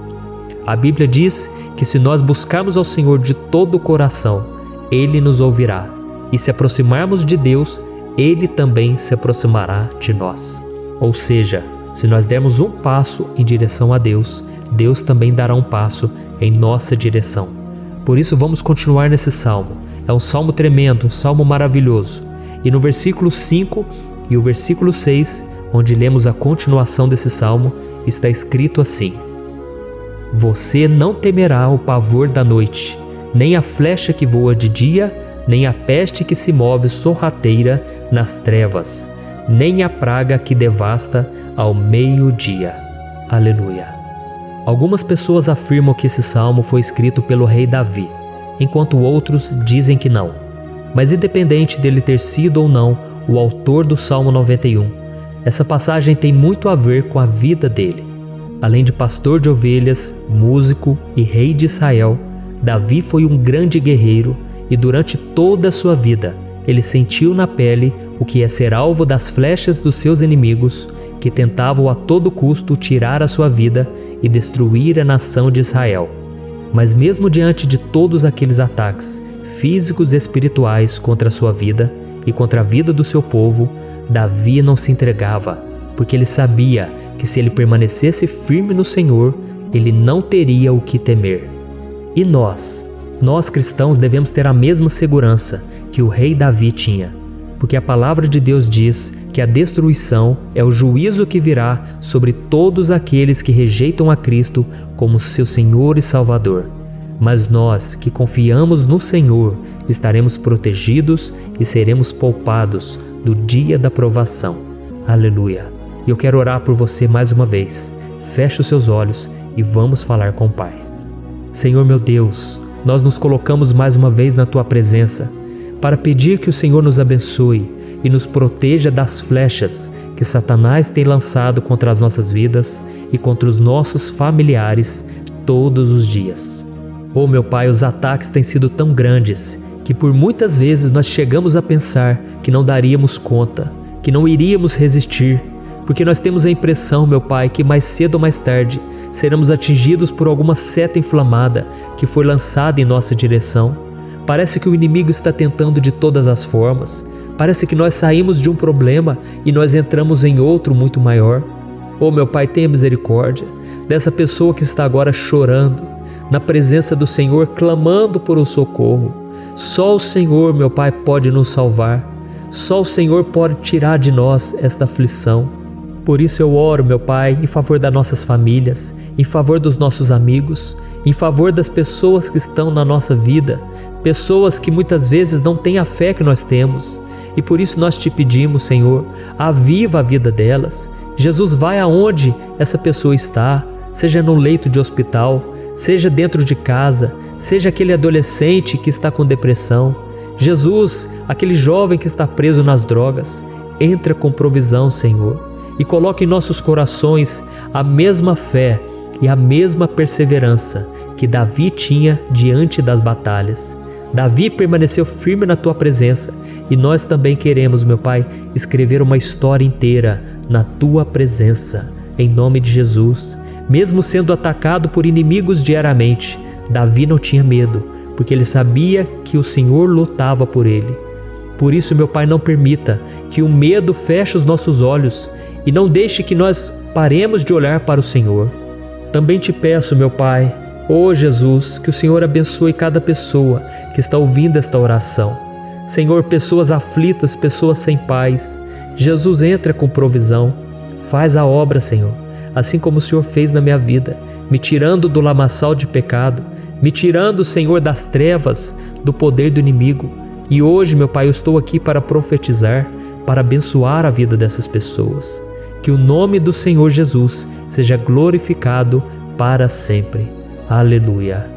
A Bíblia diz que se nós buscarmos ao Senhor de todo o coração, Ele nos ouvirá. E se aproximarmos de Deus, Ele também se aproximará de nós. Ou seja, se nós dermos um passo em direção a Deus, Deus também dará um passo em nossa direção. Por isso vamos continuar nesse salmo. É um salmo tremendo, um salmo maravilhoso. E no versículo 5 e o versículo 6, onde lemos a continuação desse salmo, está escrito assim: Você não temerá o pavor da noite, nem a flecha que voa de dia, nem a peste que se move sorrateira nas trevas, nem a praga que devasta ao meio-dia. Aleluia. Algumas pessoas afirmam que esse salmo foi escrito pelo rei Davi, enquanto outros dizem que não. Mas independente dele ter sido ou não o autor do Salmo 91, essa passagem tem muito a ver com a vida dele. Além de pastor de ovelhas, músico e rei de Israel, Davi foi um grande guerreiro e durante toda a sua vida ele sentiu na pele o que é ser alvo das flechas dos seus inimigos que tentavam a todo custo tirar a sua vida e destruir a nação de Israel. Mas mesmo diante de todos aqueles ataques físicos e espirituais contra a sua vida e contra a vida do seu povo, Davi não se entregava, porque ele sabia que se ele permanecesse firme no Senhor, ele não teria o que temer. E nós cristãos devemos ter a mesma segurança que o rei Davi tinha, porque a palavra de Deus diz que a destruição é o juízo que virá sobre todos aqueles que rejeitam a Cristo como seu Senhor e Salvador. Mas nós que confiamos no Senhor estaremos protegidos e seremos poupados do dia da provação. Aleluia. E eu quero orar por você mais uma vez. feche os seus olhos e vamos falar com o Pai. Senhor meu Deus, nós nos colocamos mais uma vez na Tua presença para pedir que o Senhor nos abençoe e nos proteja das flechas que Satanás tem lançado contra as nossas vidas e contra os nossos familiares todos os dias. Oh meu Pai, os ataques têm sido tão grandes que por muitas vezes nós chegamos a pensar que não daríamos conta, que não iríamos resistir, porque nós temos a impressão, meu Pai, que mais cedo ou mais tarde seremos atingidos por alguma seta inflamada que foi lançada em nossa direção. Parece que o inimigo está tentando de todas as formas. Parece que nós saímos de um problema e nós entramos em outro muito maior. Oh meu Pai, tenha misericórdia dessa pessoa que está agora chorando, na presença do Senhor, clamando por um socorro. Só o Senhor, meu Pai, pode nos salvar. Só o Senhor pode tirar de nós esta aflição. Por isso eu oro, meu Pai, em favor das nossas famílias, em favor dos nossos amigos, em favor das pessoas que estão na nossa vida, pessoas que muitas vezes não têm a fé que nós temos. E por isso nós te pedimos, Senhor, aviva a vida delas. Jesus, vai aonde essa pessoa está, seja no leito de hospital, seja dentro de casa, seja aquele adolescente que está com depressão. Jesus, aquele jovem que está preso nas drogas, entra com provisão, Senhor, e coloca em nossos corações a mesma fé e a mesma perseverança que Davi tinha diante das batalhas. Davi permaneceu firme na Tua presença e nós também queremos, meu Pai, escrever uma história inteira na Tua presença, em nome de Jesus. Mesmo sendo atacado por inimigos diariamente, Davi não tinha medo, porque ele sabia que o Senhor lutava por ele. Por isso, meu Pai, não permita que o medo feche os nossos olhos e não deixe que nós paremos de olhar para o Senhor. Também te peço, meu Pai, ó Jesus, que o Senhor abençoe cada pessoa que está ouvindo esta oração. Senhor, pessoas aflitas, pessoas sem paz. Jesus, entra com provisão. Faz a obra, Senhor, assim como o Senhor fez na minha vida, me tirando do lamaçal de pecado, me tirando, Senhor, das trevas, do poder do inimigo. E hoje, meu Pai, eu estou aqui para profetizar, para abençoar a vida dessas pessoas. Que o nome do Senhor Jesus seja glorificado para sempre. Aleluia.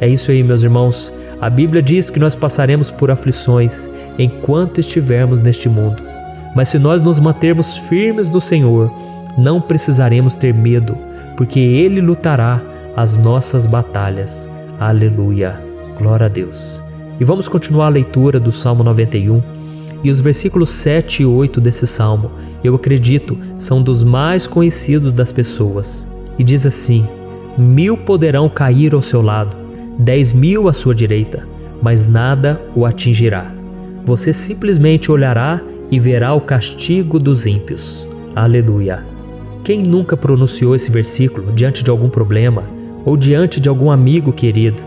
É isso aí, meus irmãos. A Bíblia diz que nós passaremos por aflições enquanto estivermos neste mundo. Mas se nós nos mantermos firmes no Senhor, não precisaremos ter medo, porque Ele lutará as nossas batalhas. Aleluia. Glória a Deus. E vamos continuar a leitura do Salmo 91. E os versículos 7 e 8 desse Salmo, eu acredito, são dos mais conhecidos das pessoas. E diz assim: 1000 poderão cair ao seu lado, 10.000 à sua direita, mas nada o atingirá. Você simplesmente olhará e verá o castigo dos ímpios. Aleluia. Quem nunca pronunciou esse versículo diante de algum problema ou diante de algum amigo querido?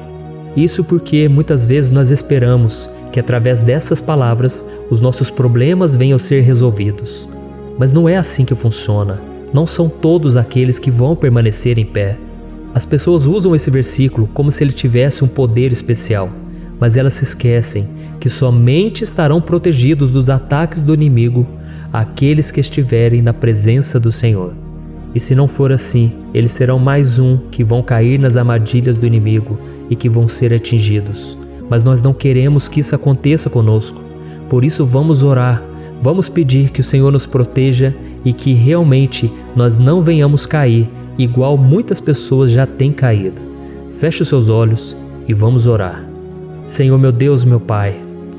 Isso porque muitas vezes nós esperamos que através dessas palavras os nossos problemas venham a ser resolvidos. Mas não é assim que funciona. Não são todos aqueles que vão permanecer em pé. As pessoas usam esse versículo como se ele tivesse um poder especial, mas elas se esquecem que somente estarão protegidos dos ataques do inimigo aqueles que estiverem na presença do Senhor. E se não for assim, eles serão mais um que vão cair nas armadilhas do inimigo e que vão ser atingidos. Mas nós não queremos que isso aconteça conosco. Por isso vamos orar, vamos pedir que o Senhor nos proteja e que realmente nós não venhamos cair igual muitas pessoas já têm caído. Feche os seus olhos e vamos orar. Senhor meu Deus, meu Pai,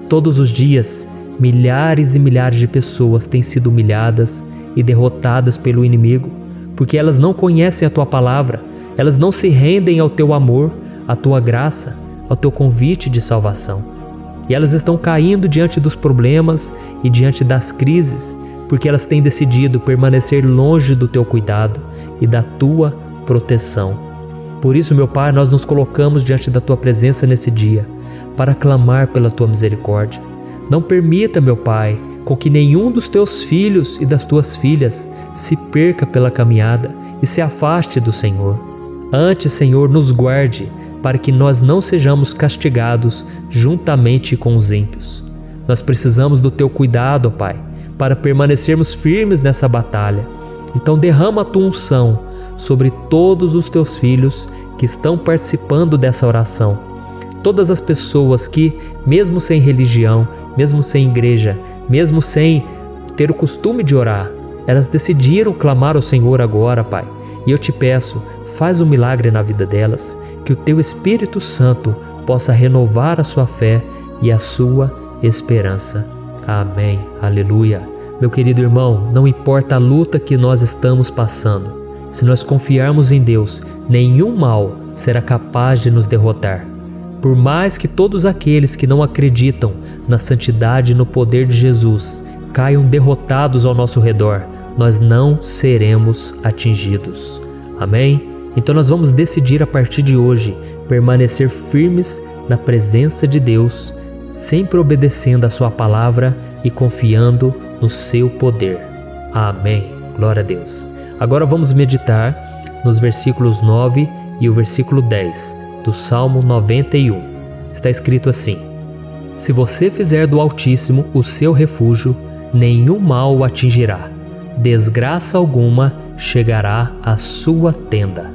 todos os dias milhares e milhares de pessoas têm sido humilhadas e derrotadas pelo inimigo, porque elas não conhecem a Tua palavra, elas não se rendem ao Teu amor, à Tua graça, ao Teu convite de salvação. E elas estão caindo diante dos problemas e diante das crises, porque elas têm decidido permanecer longe do Teu cuidado e da Tua proteção. Por isso, meu Pai, nós nos colocamos diante da Tua presença nesse dia, para clamar pela Tua misericórdia. Não permita, meu Pai, com que nenhum dos Teus filhos e das Tuas filhas se perca pela caminhada e se afaste do Senhor. Antes, Senhor, nos guarde, para que nós não sejamos castigados juntamente com os ímpios. Nós precisamos do Teu cuidado, ó Pai, para permanecermos firmes nessa batalha. Então derrama a Tua unção sobre todos os teus filhos que estão participando dessa oração. Todas as pessoas que, mesmo sem religião, mesmo sem igreja, mesmo sem ter o costume de orar, elas decidiram clamar ao Senhor agora, Pai. E eu te peço, faz um milagre na vida delas, que o teu Espírito Santo possa renovar a sua fé e a sua esperança. Amém. Aleluia. Meu querido irmão, não importa a luta que nós estamos passando, se nós confiarmos em Deus, nenhum mal será capaz de nos derrotar. Por mais que todos aqueles que não acreditam na santidade e no poder de Jesus caiam derrotados ao nosso redor, nós não seremos atingidos. Amém? Então nós vamos decidir a partir de hoje permanecer firmes na presença de Deus, sempre obedecendo a sua palavra e confiando no seu poder. Amém. Glória a Deus. Agora vamos meditar nos versículos 9 e o versículo 10 do Salmo 91. Está escrito assim: Se você fizer do Altíssimo o seu refúgio, nenhum mal o atingirá, desgraça alguma chegará à sua tenda.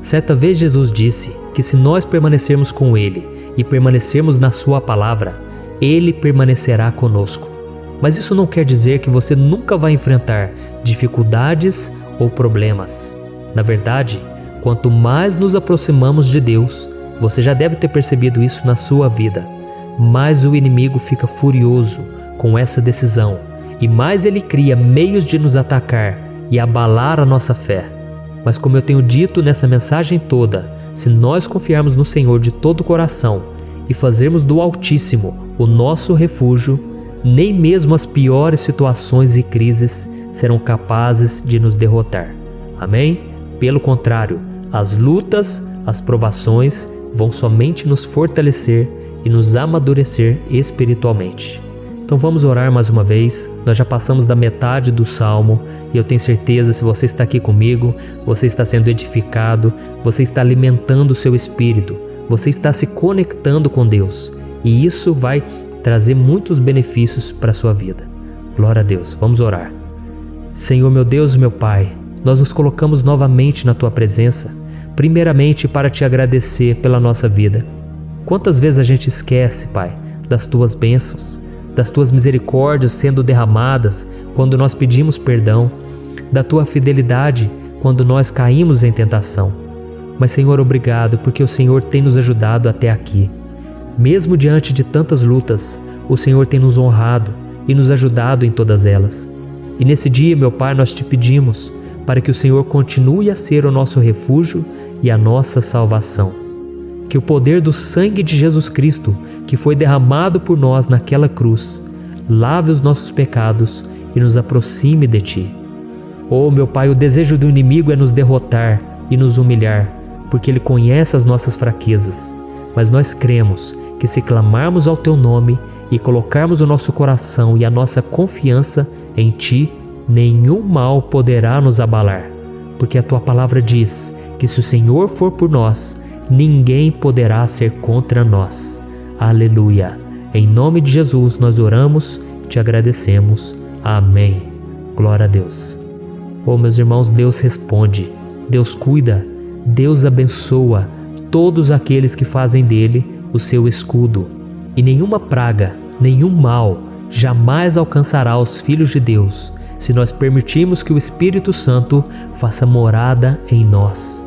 Certa vez Jesus disse que se nós permanecermos com Ele e permanecermos na sua palavra, Ele permanecerá conosco. Mas isso não quer dizer que você nunca vai enfrentar dificuldades ou problemas. Na verdade, quanto mais nos aproximamos de Deus, você já deve ter percebido isso na sua vida, mais o inimigo fica furioso com essa decisão e mais ele cria meios de nos atacar e abalar a nossa fé. Mas como eu tenho dito nessa mensagem toda, se nós confiarmos no Senhor de todo o coração e fazermos do Altíssimo o nosso refúgio, nem mesmo as piores situações e crises serão capazes de nos derrotar. Amém? Pelo contrário, as lutas, as provações vão somente nos fortalecer e nos amadurecer espiritualmente. Então vamos orar mais uma vez. Nós já passamos da metade do Salmo e eu tenho certeza, se você está aqui comigo, você está sendo edificado, você está alimentando o seu espírito, você está se conectando com Deus e isso vai trazer muitos benefícios para a sua vida. Glória a Deus. Vamos orar. Senhor, meu Deus e meu Pai, nós nos colocamos novamente na Tua presença, primeiramente para Te agradecer pela nossa vida. Quantas vezes a gente esquece, Pai, das Tuas bênçãos, das Tuas misericórdias sendo derramadas quando nós pedimos perdão, da Tua fidelidade quando nós caímos em tentação. Mas, Senhor, obrigado, porque o Senhor tem nos ajudado até aqui. Mesmo diante de tantas lutas, o Senhor tem nos honrado e nos ajudado em todas elas. E nesse dia, meu Pai, nós Te pedimos para que o Senhor continue a ser o nosso refúgio e a nossa salvação. Que o poder do sangue de Jesus Cristo, que foi derramado por nós naquela cruz, lave os nossos pecados e nos aproxime de Ti. Oh, meu Pai, o desejo do inimigo é nos derrotar e nos humilhar, porque ele conhece as nossas fraquezas. Mas nós cremos que se clamarmos ao Teu nome e colocarmos o nosso coração e a nossa confiança em Ti, nenhum mal poderá nos abalar, porque a Tua palavra diz que se o Senhor for por nós, ninguém poderá ser contra nós. Aleluia! Em nome de Jesus nós oramos, Te agradecemos. Amém. Glória a Deus. Oh, meus irmãos, Deus responde, Deus cuida, Deus abençoa todos aqueles que fazem dele o seu escudo. E nenhuma praga, nenhum mal jamais alcançará os filhos de Deus, se nós permitirmos que o Espírito Santo faça morada em nós.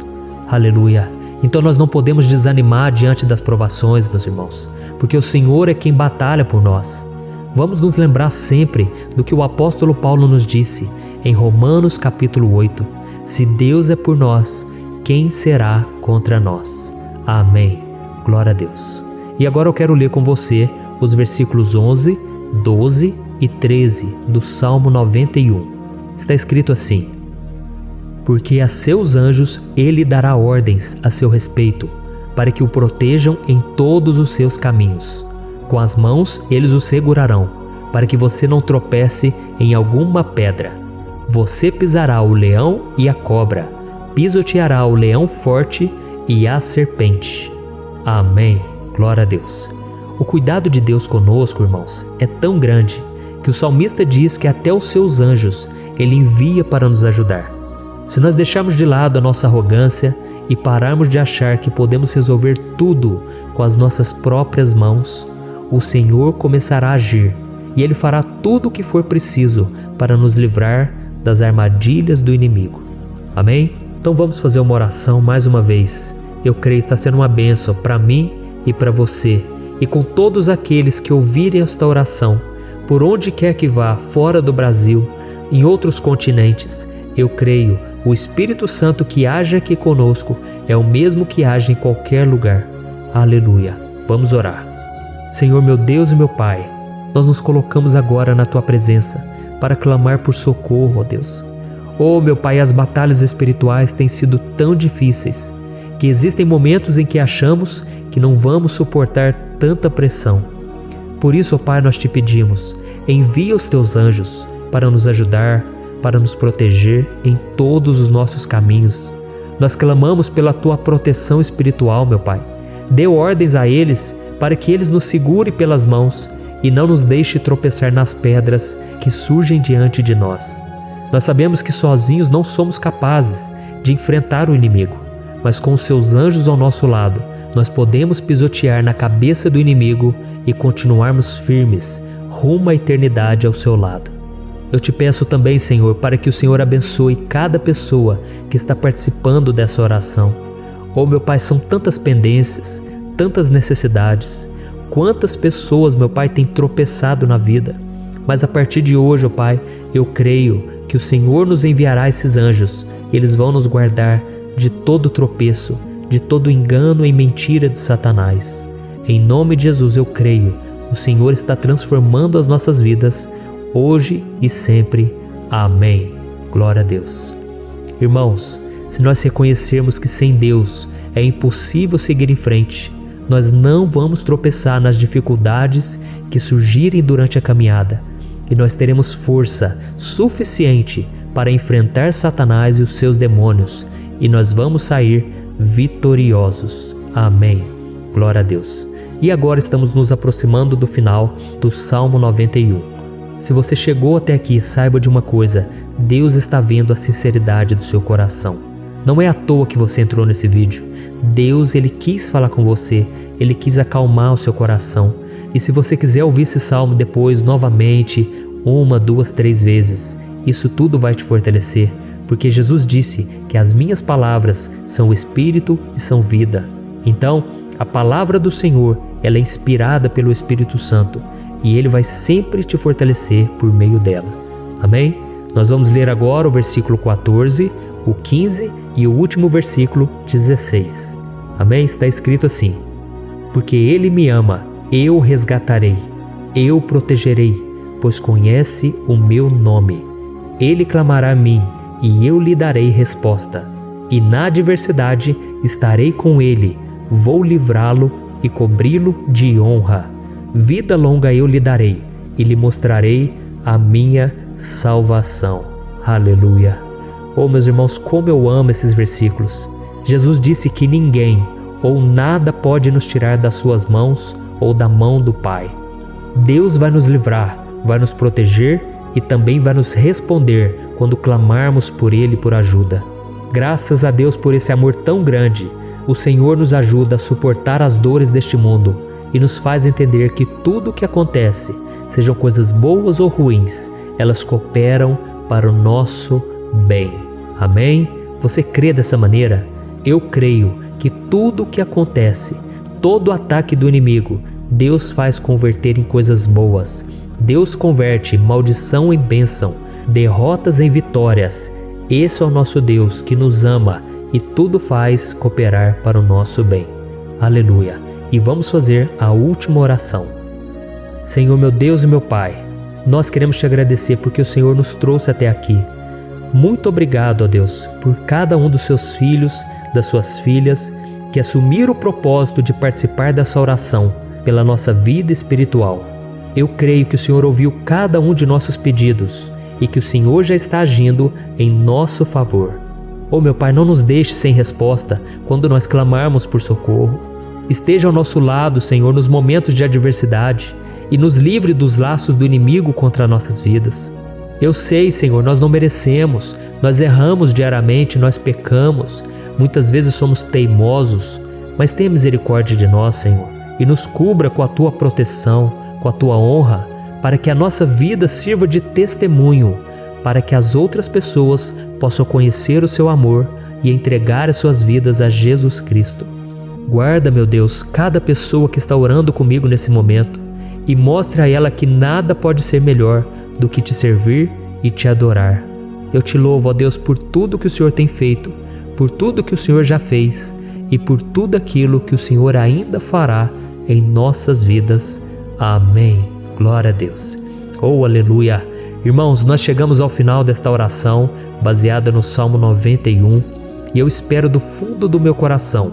Aleluia! Então nós não podemos desanimar diante das provações, meus irmãos, porque o Senhor é quem batalha por nós. Vamos nos lembrar sempre do que o apóstolo Paulo nos disse em Romanos capítulo 8. Se Deus é por nós, quem será contra nós? Amém. Glória a Deus. E agora eu quero ler com você os versículos 11, 12 e 13 do Salmo 91. Está escrito assim: Porque a seus anjos ele dará ordens a seu respeito, para que o protejam em todos os seus caminhos. Com as mãos eles o segurarão, para que você não tropece em alguma pedra. Você pisará o leão e a cobra, pisoteará o leão forte e a serpente. Amém. Glória a Deus. O cuidado de Deus conosco, irmãos, é tão grande que o salmista diz que até os seus anjos ele envia para nos ajudar. Se nós deixarmos de lado a nossa arrogância e pararmos de achar que podemos resolver tudo com as nossas próprias mãos, o Senhor começará a agir e Ele fará tudo o que for preciso para nos livrar das armadilhas do inimigo. Amém? Então vamos fazer uma oração mais uma vez. Eu creio que está sendo uma bênção para mim e para você, e com todos aqueles que ouvirem esta oração, por onde quer que vá, fora do Brasil, em outros continentes. Eu creio, o Espírito Santo que age aqui conosco é o mesmo que age em qualquer lugar. Aleluia. Vamos orar. Senhor, meu Deus e meu Pai, nós nos colocamos agora na Tua presença para clamar por socorro, ó Deus. Oh, meu Pai, as batalhas espirituais têm sido tão difíceis que existem momentos em que achamos que não vamos suportar tanta pressão. Por isso, ó Pai, nós te pedimos, envia os Teus anjos para nos ajudar, para nos proteger em todos os nossos caminhos. Nós clamamos pela Tua proteção espiritual, meu Pai. Dê ordens a eles para que eles nos segurem pelas mãos e não nos deixe tropeçar nas pedras que surgem diante de nós. Nós sabemos que sozinhos não somos capazes de enfrentar o inimigo, mas com os Seus anjos ao nosso lado, nós podemos pisotear na cabeça do inimigo e continuarmos firmes rumo à eternidade ao Seu lado. Eu te peço também, Senhor, para que o Senhor abençoe cada pessoa que está participando dessa oração. Oh, meu Pai, são tantas pendências, tantas necessidades. Quantas pessoas, meu Pai, têm tropeçado na vida. Mas a partir de hoje, oh Pai, eu creio que o Senhor nos enviará esses anjos. Eles vão nos guardar de todo tropeço, de todo engano e mentira de Satanás. Em nome de Jesus eu creio, o Senhor está transformando as nossas vidas, hoje e sempre. Amém. Glória a Deus. Irmãos, se nós reconhecermos que sem Deus é impossível seguir em frente, nós não vamos tropeçar nas dificuldades que surgirem durante a caminhada, e nós teremos força suficiente para enfrentar Satanás e os seus demônios, e nós vamos sair vitoriosos. Amém. Glória a Deus. E agora estamos nos aproximando do final do Salmo 91. Se você chegou até aqui, saiba de uma coisa: Deus está vendo a sinceridade do seu coração. Não é à toa que você entrou nesse vídeo. Deus, Ele quis falar com você, Ele quis acalmar o seu coração. E se você quiser ouvir esse salmo depois, novamente, 1, 2, 3 vezes, isso tudo vai te fortalecer, porque Jesus disse que as minhas palavras são espírito e são vida. Então, a palavra do Senhor, ela é inspirada pelo Espírito Santo, e Ele vai sempre te fortalecer por meio dela. Amém? Nós vamos ler agora o versículo 14, o 15 e o último versículo 16. Amém? Está escrito assim: porque Ele me ama, eu o resgatarei, eu o protegerei, pois conhece o meu nome. Ele clamará a mim, e eu lhe darei resposta. E na adversidade estarei com ele, vou livrá-lo e cobri-lo de honra. Vida longa eu lhe darei, e lhe mostrarei a minha salvação. Aleluia. Oh, meus irmãos, como eu amo esses versículos. Jesus disse que ninguém ou nada pode nos tirar das suas mãos ou da mão do Pai. Deus vai nos livrar, vai nos proteger e também vai nos responder quando clamarmos por Ele por ajuda. Graças a Deus por esse amor tão grande, o Senhor nos ajuda a suportar as dores deste mundo e nos faz entender que tudo o que acontece, sejam coisas boas ou ruins, elas cooperam para o nosso bem. Amém? Você crê dessa maneira? Eu creio que tudo o que acontece, todo ataque do inimigo, Deus faz converter em coisas boas. Deus converte maldição em bênção, derrotas em vitórias. Esse é o nosso Deus que nos ama e tudo faz cooperar para o nosso bem. Aleluia. E vamos fazer a última oração. Senhor, meu Deus e meu Pai, nós queremos te agradecer porque o Senhor nos trouxe até aqui. Muito obrigado, ó Deus, por cada um dos seus filhos, das suas filhas, que assumiram o propósito de participar dessa oração pela nossa vida espiritual. Eu creio que o Senhor ouviu cada um de nossos pedidos e que o Senhor já está agindo em nosso favor. Oh, meu Pai, não nos deixe sem resposta quando nós clamarmos por socorro. Esteja ao nosso lado, Senhor, nos momentos de adversidade e nos livre dos laços do inimigo contra nossas vidas. Eu sei, Senhor, nós não merecemos Nós erramos diariamente, nós pecamos, muitas vezes somos teimosos, mas tenha misericórdia de nós, Senhor, e nos cubra com a Tua proteção, com a Tua honra, para que a nossa vida sirva de testemunho, para que as outras pessoas possam conhecer o Seu amor e entregar as suas vidas a Jesus Cristo. Guarda, meu Deus, cada pessoa que está orando comigo nesse momento e mostre a ela que nada pode ser melhor do que te servir e te adorar. Eu te louvo, ó Deus, por tudo que o Senhor tem feito, por tudo que o Senhor já fez e por tudo aquilo que o Senhor ainda fará em nossas vidas. Amém. Glória a Deus. Oh, aleluia. Irmãos, nós chegamos ao final desta oração baseada no Salmo 91 e eu espero do fundo do meu coração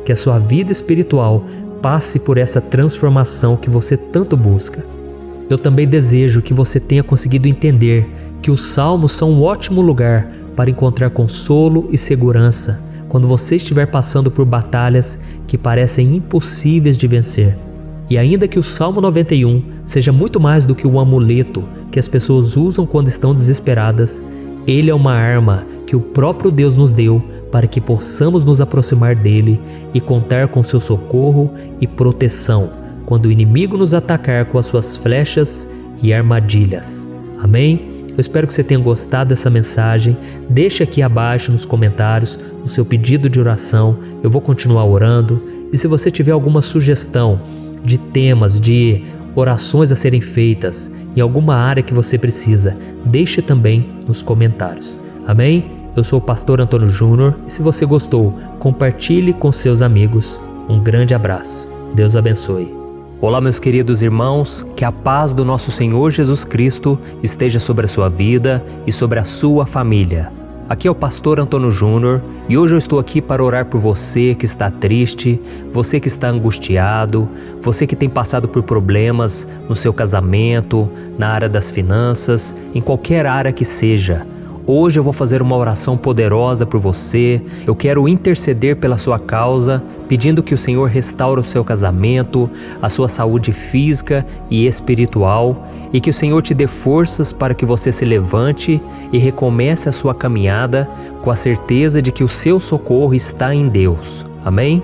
que a sua vida espiritual passe por essa transformação que você tanto busca. Eu também desejo que você tenha conseguido entender que os salmos são um ótimo lugar para encontrar consolo e segurança quando você estiver passando por batalhas que parecem impossíveis de vencer. E ainda que o Salmo 91 seja muito mais do que um amuleto que as pessoas usam quando estão desesperadas, ele é uma arma que o próprio Deus nos deu para que possamos nos aproximar dele e contar com seu socorro e proteção quando o inimigo nos atacar com as suas flechas e armadilhas. Amém? Eu espero que você tenha gostado dessa mensagem. Deixe aqui abaixo nos comentários o seu pedido de oração. Eu vou continuar orando. E se você tiver alguma sugestão de temas, de orações a serem feitas em alguma área que você precisa, deixe também nos comentários. Amém? Eu sou o pastor Antônio Júnior e se você gostou, compartilhe com seus amigos. Um grande abraço. Deus abençoe. Olá, meus queridos irmãos, que a paz do nosso Senhor Jesus Cristo esteja sobre a sua vida e sobre a sua família. Aqui é o pastor Antônio Júnior e hoje eu estou aqui para orar por você que está triste, você que está angustiado, você que tem passado por problemas no seu casamento, na área das finanças, em qualquer área que seja. Hoje eu vou fazer uma oração poderosa por você. Eu quero interceder pela sua causa, pedindo que o Senhor restaure o seu casamento, a sua saúde física e espiritual, e que o Senhor te dê forças para que você se levante e recomece a sua caminhada com a certeza de que o seu socorro está em Deus. Amém?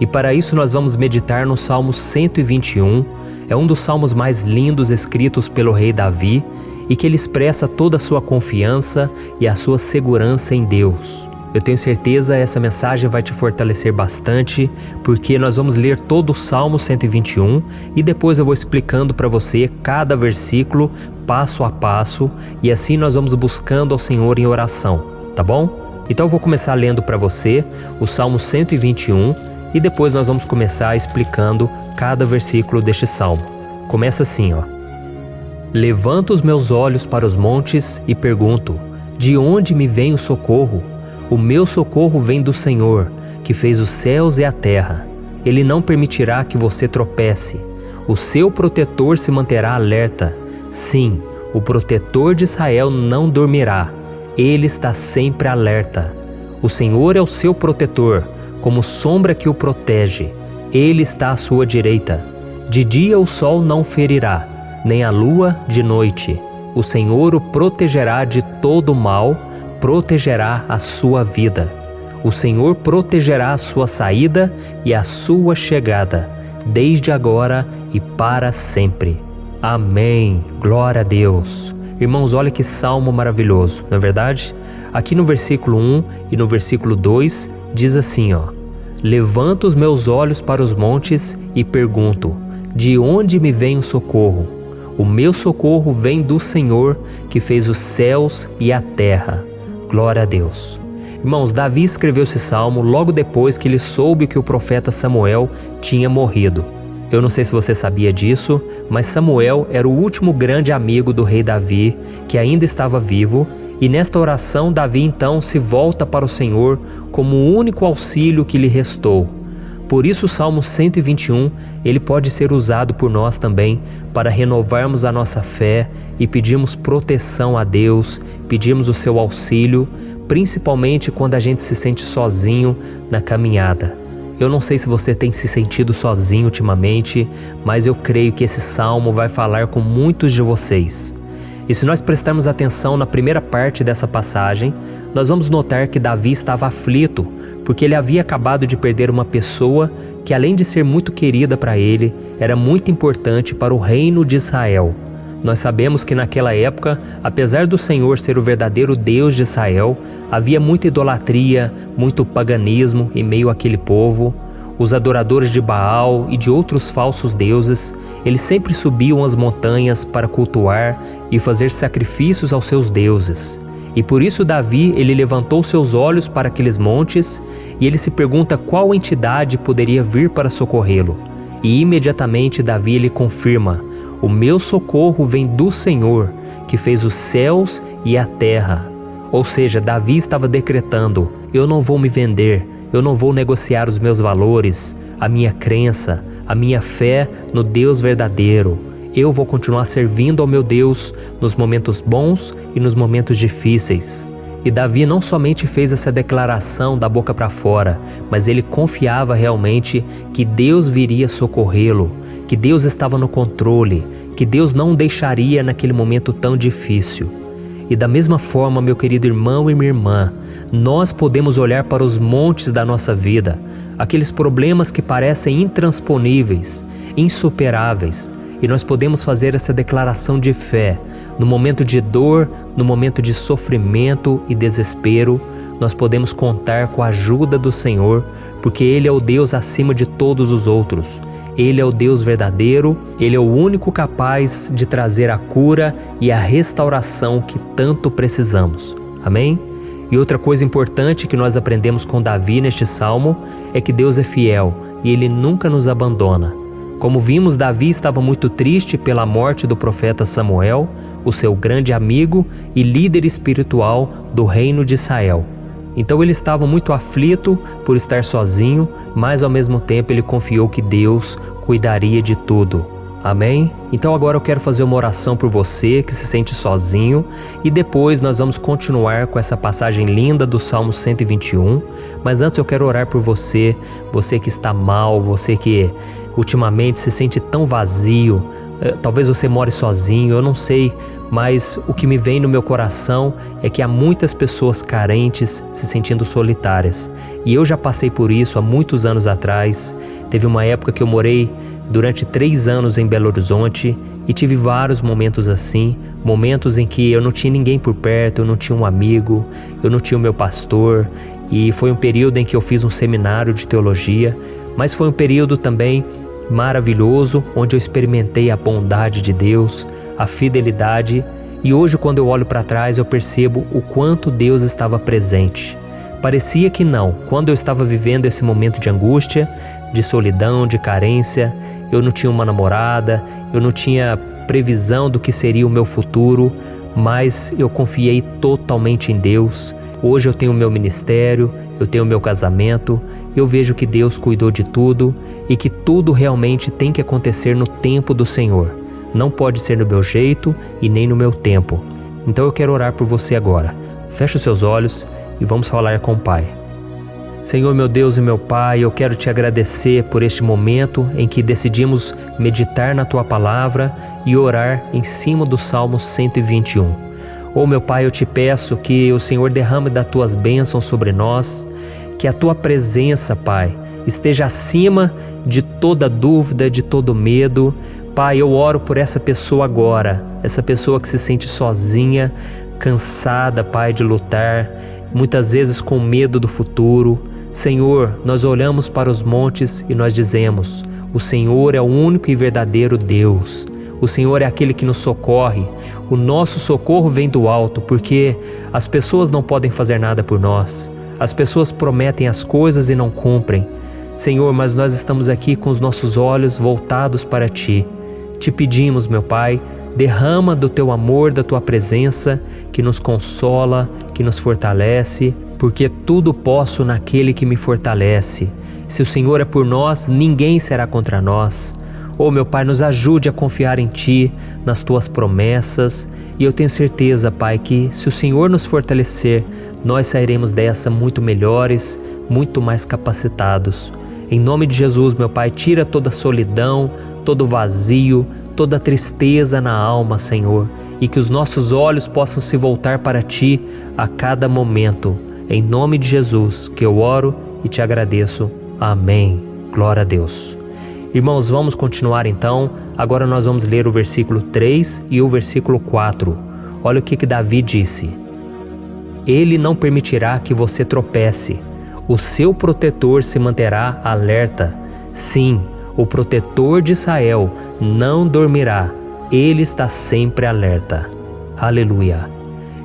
E para isso nós vamos meditar no Salmo 121. É um dos salmos mais lindos escritos pelo rei Davi, e que ele expressa toda a sua confiança e a sua segurança em Deus. Eu tenho certeza essa mensagem vai te fortalecer bastante, porque nós vamos ler todo o Salmo 121 e depois eu vou explicando para você cada versículo, passo a passo, e assim nós vamos buscando ao Senhor em oração, tá bom? Então eu vou começar lendo para você o Salmo 121 e depois nós vamos começar explicando cada versículo deste salmo. Começa assim, ó. Levanto os meus olhos para os montes e pergunto: de onde me vem o socorro? O meu socorro vem do Senhor, que fez os céus e a terra. Ele não permitirá que você tropece. O seu protetor se manterá alerta. Sim, o protetor de Israel não dormirá. Ele está sempre alerta. O Senhor é o seu protetor, como sombra que o protege. Ele está à sua direita. De dia o sol não ferirá, nem a lua de noite. O Senhor o protegerá de todo mal, protegerá a sua vida. O Senhor protegerá a sua saída e a sua chegada, desde agora e para sempre. Amém. Glória a Deus. Irmãos, olha que salmo maravilhoso, não é verdade? Aqui no versículo 1 e no versículo 2 diz assim, ó: Levanto os meus olhos para os montes e pergunto: de onde me vem o socorro? O meu socorro vem do Senhor, que fez os céus e a terra. Glória a Deus. Irmãos, Davi escreveu esse salmo logo depois que ele soube que o profeta Samuel tinha morrido. Eu não sei se você sabia disso, mas Samuel era o último grande amigo do rei Davi, que ainda estava vivo, e nesta oração Davi então se volta para o Senhor como o único auxílio que lhe restou. Por isso o Salmo 121, ele pode ser usado por nós também para renovarmos a nossa fé e pedirmos proteção a Deus, pedirmos o seu auxílio, principalmente quando a gente se sente sozinho na caminhada. Eu não sei se você tem se sentido sozinho ultimamente, mas eu creio que esse salmo vai falar com muitos de vocês. E se nós prestarmos atenção na primeira parte dessa passagem, nós vamos notar que Davi estava aflito, porque ele havia acabado de perder uma pessoa que, além de ser muito querida para ele, era muito importante para o reino de Israel. Nós sabemos que naquela época, apesar do Senhor ser o verdadeiro Deus de Israel, havia muita idolatria, muito paganismo em meio àquele povo. Os adoradores de Baal e de outros falsos deuses, eles sempre subiam as montanhas para cultuar e fazer sacrifícios aos seus deuses. E por isso Davi, ele levantou seus olhos para aqueles montes e ele se pergunta qual entidade poderia vir para socorrê-lo. E imediatamente Davi ele confirma: o meu socorro vem do Senhor, que fez os céus e a terra. Ou seja, Davi estava decretando: eu não vou me vender, eu não vou negociar os meus valores, a minha crença, a minha fé no Deus verdadeiro. Eu vou continuar servindo ao meu Deus nos momentos bons e nos momentos difíceis. E Davi não somente fez essa declaração da boca para fora, mas ele confiava realmente que Deus viria socorrê-lo, que Deus estava no controle, que Deus não o deixaria naquele momento tão difícil. E da mesma forma, meu querido irmão e minha irmã, nós podemos olhar para os montes da nossa vida, aqueles problemas que parecem intransponíveis, insuperáveis, e nós podemos fazer essa declaração de fé. No momento de dor, no momento de sofrimento e desespero, nós podemos contar com a ajuda do Senhor, porque Ele é o Deus acima de todos os outros. Ele é o Deus verdadeiro, Ele é o único capaz de trazer a cura e a restauração que tanto precisamos. Amém? E outra coisa importante que nós aprendemos com Davi neste salmo é que Deus é fiel e Ele nunca nos abandona. Como vimos, Davi estava muito triste pela morte do profeta Samuel, o seu grande amigo e líder espiritual do reino de Israel. Então ele estava muito aflito por estar sozinho, mas ao mesmo tempo ele confiou que Deus cuidaria de tudo. Amém? Então agora eu quero fazer uma oração por você que se sente sozinho e depois nós vamos continuar com essa passagem linda do Salmo 121. Mas antes eu quero orar por você, você que está mal, você que ultimamente se sente tão vazio, talvez você more sozinho, eu não sei, mas o que me vem no meu coração é que há muitas pessoas carentes se sentindo solitárias. E eu já passei por isso há muitos anos atrás. Teve uma época que eu morei durante 3 anos em Belo Horizonte e tive vários momentos assim, momentos em que eu não tinha ninguém por perto, eu não tinha um amigo, eu não tinha o meu pastor, e foi um período em que eu fiz um seminário de teologia, mas foi um período também maravilhoso, onde eu experimentei a bondade de Deus, a fidelidade, e hoje quando eu olho para trás eu percebo o quanto Deus estava presente. Parecia que não, quando eu estava vivendo esse momento de angústia, de solidão, de carência, eu não tinha uma namorada, eu não tinha previsão do que seria o meu futuro, mas eu confiei totalmente em Deus. Hoje eu tenho o meu ministério, eu tenho o meu casamento, eu vejo que Deus cuidou de tudo e que tudo realmente tem que acontecer no tempo do Senhor. Não pode ser no meu jeito e nem no meu tempo. Então eu quero orar por você agora. Feche os seus olhos e vamos falar com o Pai. Senhor, meu Deus e meu Pai, eu quero te agradecer por este momento em que decidimos meditar na Tua Palavra e orar em cima do Salmo 121. Oh, meu Pai, eu te peço que o Senhor derrame das Tuas bênçãos sobre nós, que a Tua presença, Pai, esteja acima de toda dúvida, de todo medo. Pai, eu oro por essa pessoa agora, essa pessoa que se sente sozinha, cansada, Pai, de lutar, muitas vezes com medo do futuro. Senhor, nós olhamos para os montes e nós dizemos: o Senhor é o único e verdadeiro Deus. O Senhor é aquele que nos socorre. O nosso socorro vem do alto, porque as pessoas não podem fazer nada por nós. As pessoas prometem as coisas e não cumprem. Senhor, mas nós estamos aqui com os nossos olhos voltados para Ti. Te pedimos, meu Pai, derrama do Teu amor, da Tua presença, que nos consola, que nos fortalece, porque tudo posso naquele que me fortalece. Se o Senhor é por nós, ninguém será contra nós. Oh, meu Pai, nos ajude a confiar em Ti, nas Tuas promessas, e eu tenho certeza, Pai, que se o Senhor nos fortalecer, nós sairemos dessa muito melhores, muito mais capacitados. Em nome de Jesus, meu Pai, tira toda a solidão, todo o vazio, toda a tristeza na alma, Senhor, e que os nossos olhos possam se voltar para Ti a cada momento. Em nome de Jesus que eu oro e te agradeço. Amém. Glória a Deus. Irmãos, vamos continuar então. Agora nós vamos ler o versículo 3 e o versículo 4. Olha o que Davi disse. Ele não permitirá que você tropece. O seu protetor se manterá alerta. Sim, o protetor de Israel não dormirá. Ele está sempre alerta. Aleluia.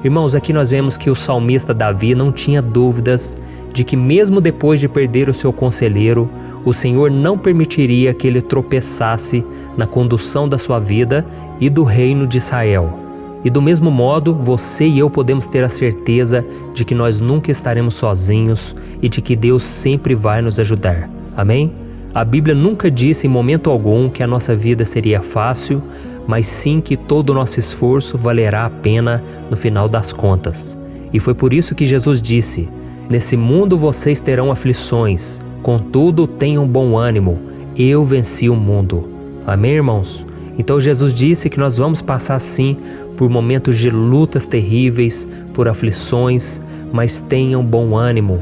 Irmãos, aqui nós vemos que o salmista Davi não tinha dúvidas de que mesmo depois de perder o seu conselheiro, o Senhor não permitiria que ele tropeçasse na condução da sua vida e do reino de Israel. E do mesmo modo, você e eu podemos ter a certeza de que nós nunca estaremos sozinhos e de que Deus sempre vai nos ajudar. Amém? A Bíblia nunca disse em momento algum que a nossa vida seria fácil, mas sim que todo o nosso esforço valerá a pena no final das contas. E foi por isso que Jesus disse: nesse mundo vocês terão aflições, contudo tenham bom ânimo, eu venci o mundo. Amém, irmãos? Então Jesus disse que nós vamos passar sim por momentos de lutas terríveis, por aflições, mas tenham bom ânimo.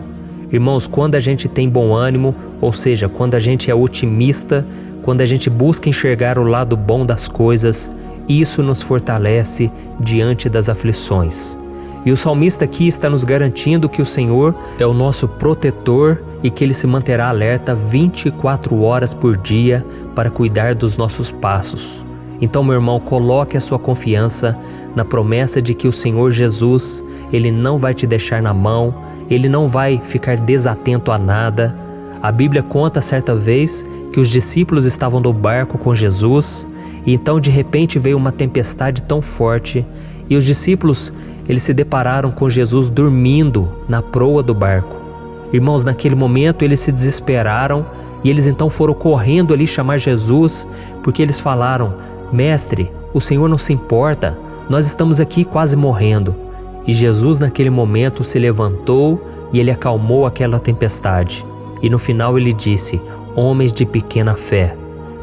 Irmãos, quando a gente tem bom ânimo, ou seja, quando a gente é otimista, quando a gente busca enxergar o lado bom das coisas, isso nos fortalece diante das aflições. E o salmista aqui está nos garantindo que o Senhor é o nosso protetor e que Ele se manterá alerta 24 horas por dia para cuidar dos nossos passos. Então, meu irmão, coloque a sua confiança na promessa de que o Senhor Jesus, Ele não vai te deixar na mão, Ele não vai ficar desatento a nada. A Bíblia conta certa vez que os discípulos estavam no barco com Jesus e então de repente veio uma tempestade tão forte e os discípulos eles se depararam com Jesus dormindo na proa do barco. Irmãos, naquele momento eles se desesperaram e eles então foram correndo ali chamar Jesus porque eles falaram: Mestre, o Senhor não se importa, nós estamos aqui quase morrendo. E Jesus naquele momento se levantou e Ele acalmou aquela tempestade. E no final Ele disse: homens de pequena fé.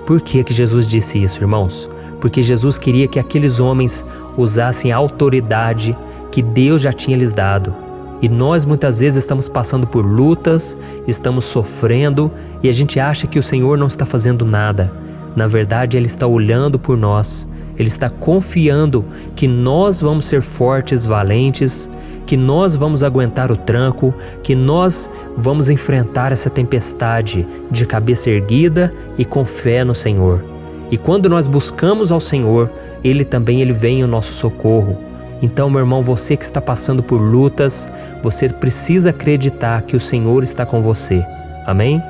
Por que Jesus disse isso, irmãos? Porque Jesus queria que aqueles homens usassem a autoridade que Deus já tinha lhes dado. E nós muitas vezes estamos passando por lutas, estamos sofrendo e a gente acha que o Senhor não está fazendo nada. Na verdade, Ele está olhando por nós. Ele está confiando que nós vamos ser fortes, valentes, que nós vamos aguentar o tranco, que nós vamos enfrentar essa tempestade de cabeça erguida e com fé no Senhor. E quando nós buscamos ao Senhor, Ele vem em nosso socorro. Então, meu irmão, você que está passando por lutas, você precisa acreditar que o Senhor está com você. Amém?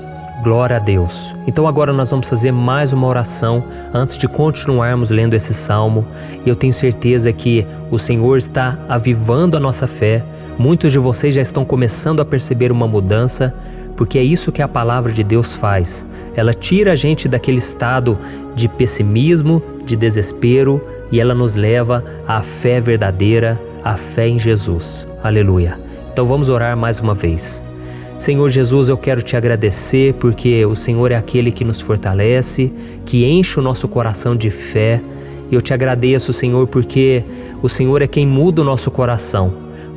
Glória a Deus. Então agora nós vamos fazer mais uma oração antes de continuarmos lendo esse salmo. E eu tenho certeza que o Senhor está avivando a nossa fé. Muitos de vocês já estão começando a perceber uma mudança, porque é isso que a palavra de Deus faz. Ela tira a gente daquele estado de pessimismo, de desespero, e ela nos leva à fé verdadeira, à fé em Jesus. Aleluia. Então vamos orar mais uma vez. Senhor Jesus, eu quero te agradecer porque o Senhor é aquele que nos fortalece, que enche o nosso coração de fé. Eu te agradeço, Senhor, porque o Senhor é quem muda o nosso coração.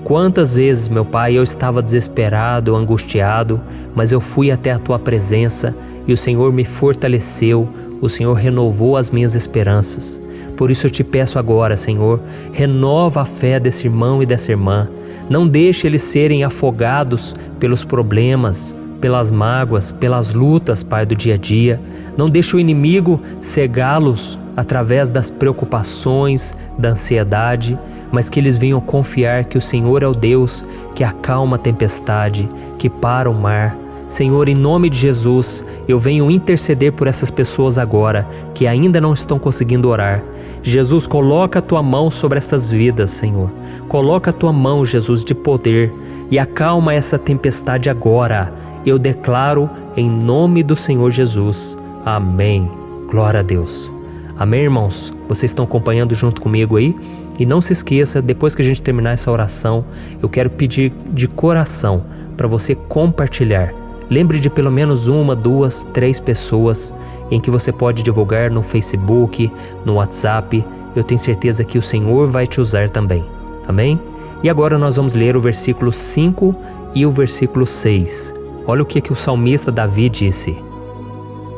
Quantas vezes, meu Pai, eu estava desesperado, angustiado, mas eu fui até a Tua presença e o Senhor me fortaleceu, o Senhor renovou as minhas esperanças. Por isso eu te peço agora, Senhor, renova a fé desse irmão e dessa irmã. Não deixe eles serem afogados pelos problemas, pelas mágoas, pelas lutas, Pai, do dia a dia. Não deixe o inimigo cegá-los através das preocupações, da ansiedade, mas que eles venham confiar que o Senhor é o Deus que acalma a tempestade, que para o mar. Senhor, em nome de Jesus, eu venho interceder por essas pessoas agora que ainda não estão conseguindo orar. Jesus, coloca a Tua mão sobre essas vidas, Senhor. Coloca a Tua mão, Jesus, de poder e acalma essa tempestade agora. Eu declaro em nome do Senhor Jesus. Amém. Glória a Deus. Amém, irmãos? Vocês estão acompanhando junto comigo aí? E não se esqueça, depois que a gente terminar essa oração, eu quero pedir de coração para você compartilhar. Lembre de pelo menos 1, 2, 3 pessoas em que você pode divulgar no Facebook, no WhatsApp, eu tenho certeza que o Senhor vai te usar também. Amém? E agora nós vamos ler o versículo 5 e o versículo 6. Olha o que o salmista Davi disse.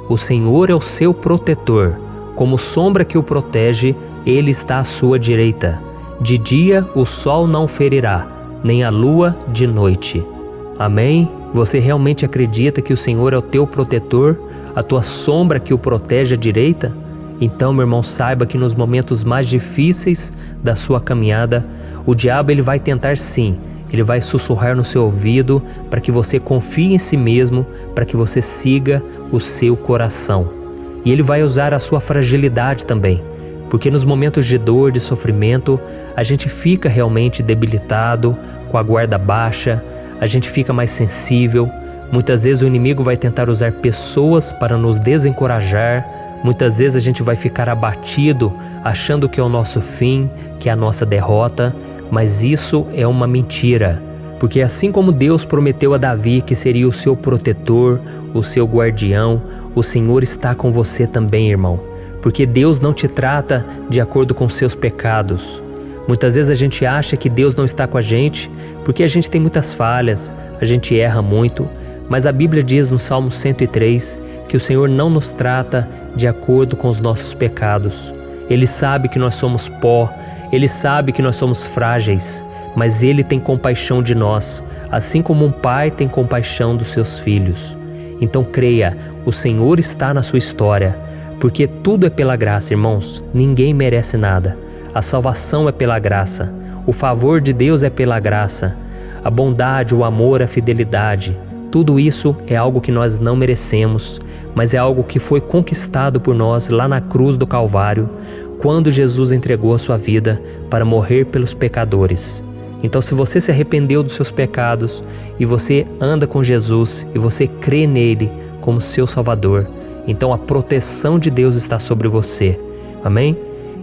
O Senhor é o seu protetor, como sombra que o protege, ele está à sua direita. De dia o sol não ferirá, nem a lua de noite. Amém? Você realmente acredita que o Senhor é o teu protetor, a tua sombra que o protege à direita? Então, meu irmão, saiba que nos momentos mais difíceis da sua caminhada, o diabo ele vai tentar sim, ele vai sussurrar no seu ouvido para que você confie em si mesmo, para que você siga o seu coração. E ele vai usar a sua fragilidade também, porque nos momentos de dor, de sofrimento, a gente fica realmente debilitado, com a guarda baixa, a gente fica mais sensível. Muitas vezes o inimigo vai tentar usar pessoas para nos desencorajar. Muitas vezes a gente vai ficar abatido, achando que é o nosso fim, que é a nossa derrota, mas isso é uma mentira. Porque assim como Deus prometeu a Davi que seria o seu protetor, o seu guardião, o Senhor está com você também, irmão. Porque Deus não te trata de acordo com seus pecados. Muitas vezes a gente acha que Deus não está com a gente porque a gente tem muitas falhas, a gente erra muito, mas a Bíblia diz no Salmo 103 que o Senhor não nos trata de acordo com os nossos pecados. Ele sabe que nós somos pó, Ele sabe que nós somos frágeis, mas Ele tem compaixão de nós, assim como um pai tem compaixão dos seus filhos. Então creia, o Senhor está na sua história, porque tudo é pela graça, irmãos, ninguém merece nada. A salvação é pela graça, o favor de Deus é pela graça, a bondade, o amor, a fidelidade, tudo isso é algo que nós não merecemos, mas é algo que foi conquistado por nós lá na cruz do Calvário, quando Jesus entregou a sua vida para morrer pelos pecadores. Então, se você se arrependeu dos seus pecados e você anda com Jesus e você crê nele como seu Salvador, então a proteção de Deus está sobre você. Amém?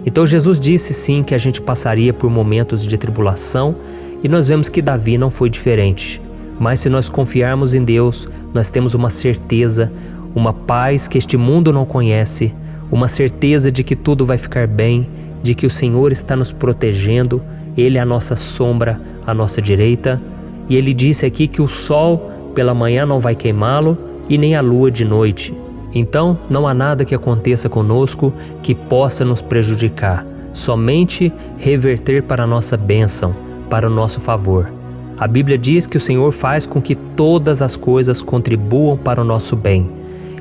Então Jesus disse sim que a gente passaria por momentos de tribulação e nós vemos que Davi não foi diferente. Mas se nós confiarmos em Deus, nós temos uma certeza, uma paz que este mundo não conhece, uma certeza de que tudo vai ficar bem, de que o Senhor está nos protegendo, Ele é a nossa sombra, à nossa direita. E Ele disse aqui que o sol pela manhã não vai queimá-lo e nem a lua de noite. Então não há nada que aconteça conosco que possa nos prejudicar, somente reverter para a nossa bênção, para o nosso favor. A Bíblia diz que o Senhor faz com que todas as coisas contribuam para o nosso bem.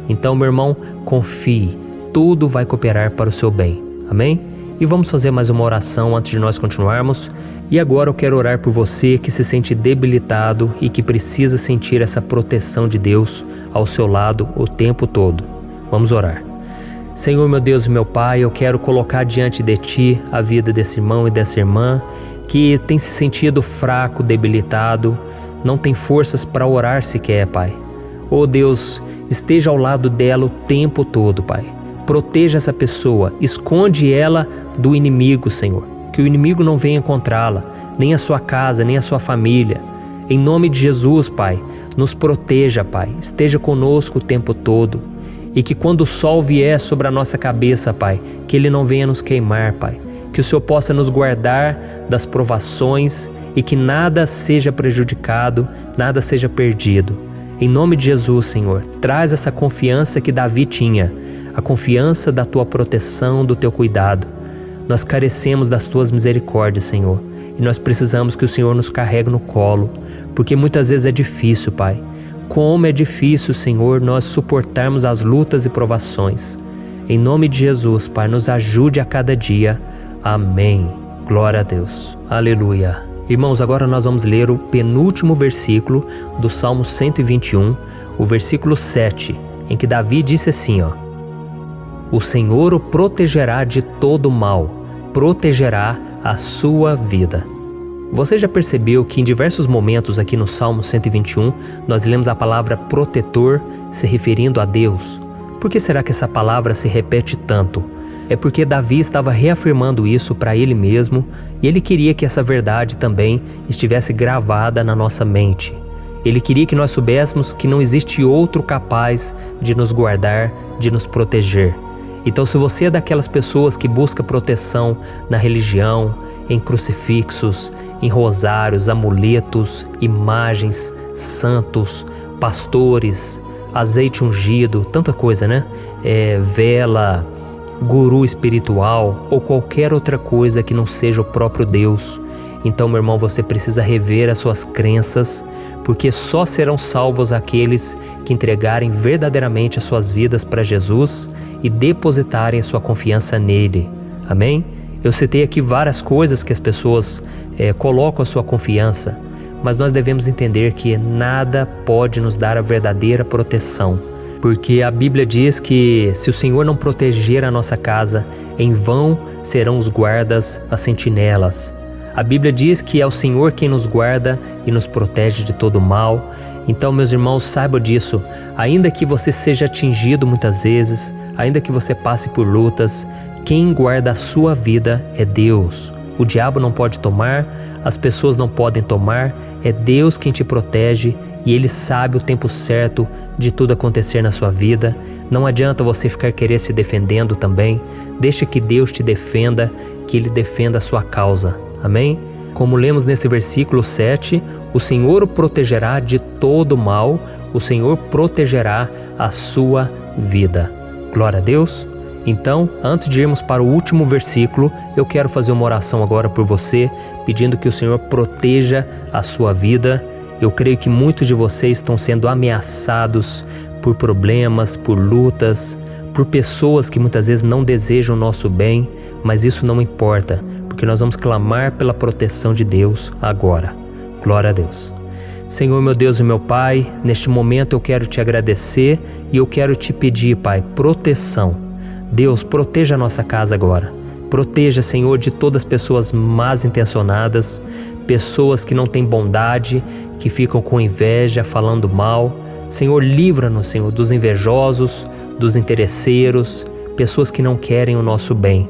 Então, meu irmão, confie, tudo vai cooperar para o seu bem. Amém? E vamos fazer mais uma oração antes de nós continuarmos. E agora eu quero orar por você que se sente debilitado e que precisa sentir essa proteção de Deus ao seu lado o tempo todo. Vamos orar. Senhor, meu Deus e meu Pai, eu quero colocar diante de Ti a vida desse irmão e dessa irmã que tem se sentido fraco, debilitado, não tem forças para orar sequer, Pai. Oh Deus, esteja ao lado dela o tempo todo, Pai. Proteja essa pessoa, esconde ela do inimigo, Senhor. Que o inimigo não venha encontrá-la, nem a sua casa, nem a sua família. Em nome de Jesus, Pai, nos proteja, Pai. Esteja conosco o tempo todo. E que quando o sol vier sobre a nossa cabeça, Pai, que ele não venha nos queimar, Pai. Que o Senhor possa nos guardar das provações e que nada seja prejudicado, nada seja perdido. Em nome de Jesus, Senhor, traz essa confiança que Davi tinha, a confiança da Tua proteção, do Teu cuidado. Nós carecemos das Tuas misericórdias, Senhor, e nós precisamos que o Senhor nos carregue no colo, porque muitas vezes é difícil, Pai. Como é difícil, Senhor, nós suportarmos as lutas e provações. Em nome de Jesus, Pai, nos ajude a cada dia. Amém. Glória a Deus. Aleluia. Irmãos, agora nós vamos ler o penúltimo versículo do Salmo 121, o versículo 7, em que Davi disse assim, O Senhor o protegerá de todo mal, protegerá a sua vida. Você já percebeu que em diversos momentos aqui no Salmo 121, nós lemos a palavra protetor se referindo a Deus? Por que será que essa palavra se repete tanto? É porque Davi estava reafirmando isso para ele mesmo e ele queria que essa verdade também estivesse gravada na nossa mente. Ele queria que nós soubéssemos que não existe outro capaz de nos guardar, de nos proteger. Então, se você é daquelas pessoas que busca proteção na religião, em crucifixos, em rosários, amuletos, imagens, santos, pastores, azeite ungido, tanta coisa, né? Vela, guru espiritual ou qualquer outra coisa que não seja o próprio Deus. Então, meu irmão, você precisa rever as suas crenças, porque só serão salvos aqueles que entregarem verdadeiramente as suas vidas para Jesus e depositarem a sua confiança nele. Amém? Eu citei aqui várias coisas que as pessoas colocam a sua confiança, mas nós devemos entender que nada pode nos dar a verdadeira proteção, porque a Bíblia diz que se o Senhor não proteger a nossa casa, em vão serão os guardas, as sentinelas. A Bíblia diz que é o Senhor quem nos guarda e nos protege de todo mal. Então, meus irmãos, saibam disso. Ainda que você seja atingido muitas vezes, ainda que você passe por lutas, quem guarda a sua vida é Deus. O diabo não pode tomar, as pessoas não podem tomar, é Deus quem te protege e Ele sabe o tempo certo de tudo acontecer na sua vida. Não adianta você ficar querer se defendendo também. Deixa que Deus te defenda, que Ele defenda a sua causa. Amém? Como lemos nesse versículo 7, o Senhor o protegerá de todo mal, o Senhor protegerá a sua vida. Glória a Deus! Então, antes de irmos para o último versículo, eu quero fazer uma oração agora por você, pedindo que o Senhor proteja a sua vida. Eu creio que muitos de vocês estão sendo ameaçados por problemas, por lutas, por pessoas que muitas vezes não desejam o nosso bem, mas isso não importa, porque nós vamos clamar pela proteção de Deus agora. Glória a Deus. Senhor, meu Deus e meu Pai, neste momento eu quero te agradecer e eu quero te pedir, Pai, proteção. Deus, proteja a nossa casa agora. Proteja, Senhor, de todas as pessoas más intencionadas, pessoas que não têm bondade, que ficam com inveja, falando mal. Senhor, livra-nos, Senhor, dos invejosos, dos interesseiros, pessoas que não querem o nosso bem.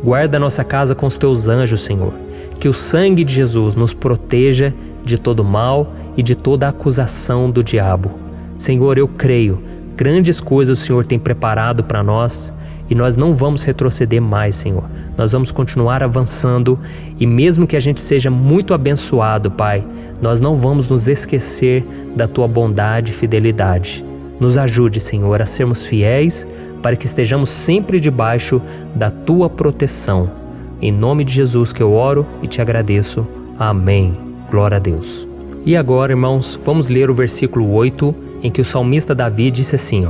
Guarda a nossa casa com os teus anjos, Senhor. Que o sangue de Jesus nos proteja de todo mal e de toda acusação do diabo. Senhor, eu creio, grandes coisas o Senhor tem preparado para nós e nós não vamos retroceder mais, Senhor. Nós vamos continuar avançando e mesmo que a gente seja muito abençoado, Pai, nós não vamos nos esquecer da Tua bondade e fidelidade. Nos ajude, Senhor, a sermos fiéis para que estejamos sempre debaixo da Tua proteção. Em nome de Jesus que eu oro e te agradeço. Amém. Glória a Deus. E agora, irmãos, vamos ler o versículo 8, em que o salmista Davi disse assim,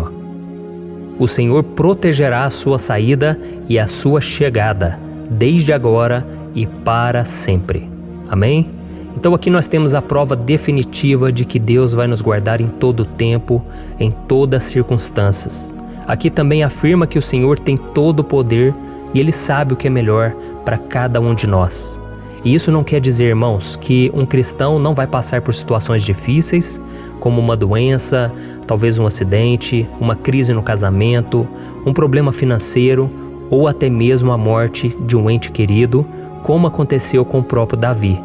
O Senhor protegerá a sua saída e a sua chegada, desde agora e para sempre. Amém? Então aqui nós temos a prova definitiva de que Deus vai nos guardar em todo o tempo, em todas as circunstâncias. Aqui também afirma que o Senhor tem todo o poder e Ele sabe o que é melhor para cada um de nós. E isso não quer dizer, irmãos, que um cristão não vai passar por situações difíceis, como uma doença, talvez um acidente, uma crise no casamento, um problema financeiro ou até mesmo a morte de um ente querido, como aconteceu com o próprio Davi.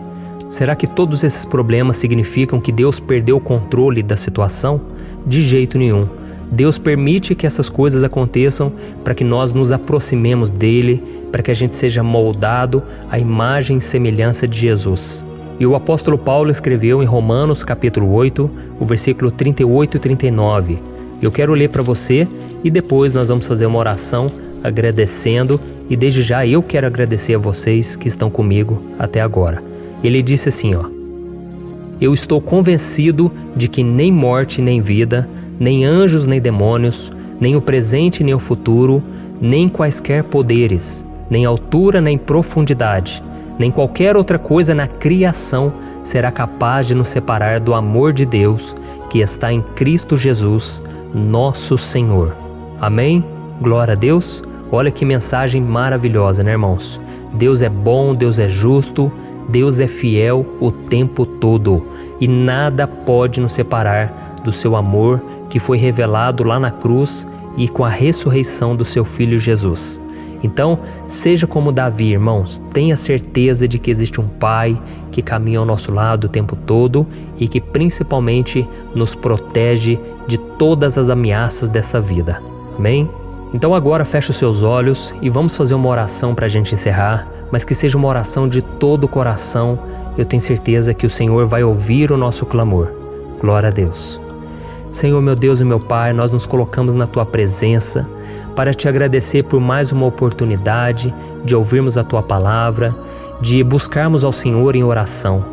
Será que todos esses problemas significam que Deus perdeu o controle da situação? De jeito nenhum. Deus permite que essas coisas aconteçam para que nós nos aproximemos dele, para que a gente seja moldado à imagem e semelhança de Jesus. E o apóstolo Paulo escreveu em Romanos capítulo 8, o versículo 38 e 39. Eu quero ler para você e depois nós vamos fazer uma oração agradecendo e desde já eu quero agradecer a vocês que estão comigo até agora. Ele disse assim, Eu estou convencido de que nem morte nem vida, nem anjos nem demônios, nem o presente nem o futuro, nem quaisquer poderes, nem altura nem profundidade, nem qualquer outra coisa na criação será capaz de nos separar do amor de Deus que está em Cristo Jesus, nosso Senhor. Amém? Glória a Deus. Olha que mensagem maravilhosa, né, irmãos? Deus é bom, Deus é justo, Deus é fiel o tempo todo e nada pode nos separar do seu amor que foi revelado lá na cruz e com a ressurreição do seu Filho Jesus. Então, seja como Davi, irmãos, tenha certeza de que existe um Pai que caminha ao nosso lado o tempo todo e que principalmente nos protege de todas as ameaças dessa vida. Amém? Então agora feche os seus olhos e vamos fazer uma oração para a gente encerrar, mas que seja uma oração de todo o coração. Eu tenho certeza que o Senhor vai ouvir o nosso clamor. Glória a Deus. Senhor, meu Deus e meu Pai, nós nos colocamos na Tua presença para Te agradecer por mais uma oportunidade de ouvirmos a Tua palavra, de buscarmos ao Senhor em oração.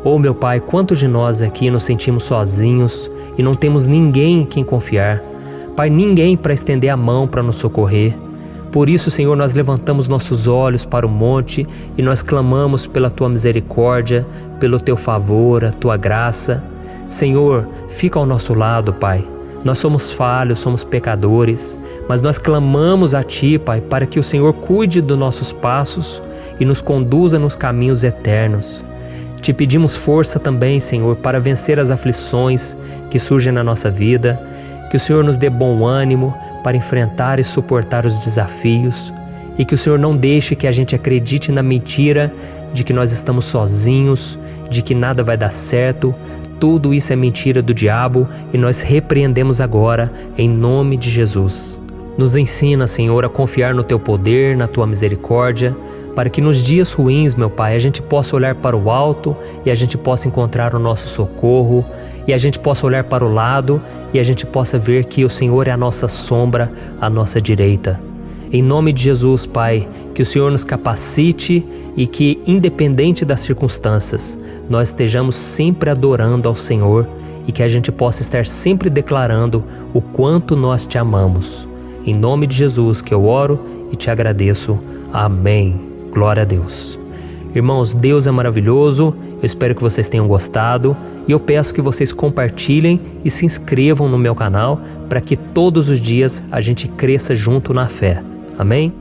Oh, meu Pai, quantos de nós aqui nos sentimos sozinhos e não temos ninguém em quem confiar. Pai, ninguém para estender a mão para nos socorrer. Por isso, Senhor, nós levantamos nossos olhos para o monte e nós clamamos pela Tua misericórdia, pelo Teu favor, a Tua graça. Senhor, fica ao nosso lado, Pai. Nós somos falhos, somos pecadores, mas nós clamamos a Ti, Pai, para que o Senhor cuide dos nossos passos e nos conduza nos caminhos eternos. Te pedimos força também, Senhor, para vencer as aflições que surgem na nossa vida, que o Senhor nos dê bom ânimo para enfrentar e suportar os desafios e que o Senhor não deixe que a gente acredite na mentira de que nós estamos sozinhos, de que nada vai dar certo. Tudo isso é mentira do diabo e nós repreendemos agora em nome de Jesus. Nos ensina, Senhor, a confiar no Teu poder, na Tua misericórdia, para que nos dias ruins, meu Pai, a gente possa olhar para o alto e a gente possa encontrar o nosso socorro, e a gente possa olhar para o lado e a gente possa ver que o Senhor é a nossa sombra, a nossa direita. Em nome de Jesus, Pai, que o Senhor nos capacite e que, independente das circunstâncias, nós estejamos sempre adorando ao Senhor e que a gente possa estar sempre declarando o quanto nós Te amamos. Em nome de Jesus que eu oro e Te agradeço. Amém. Glória a Deus. Irmãos, Deus é maravilhoso. Eu espero que vocês tenham gostado e eu peço que vocês compartilhem e se inscrevam no meu canal para que todos os dias a gente cresça junto na fé. Amém?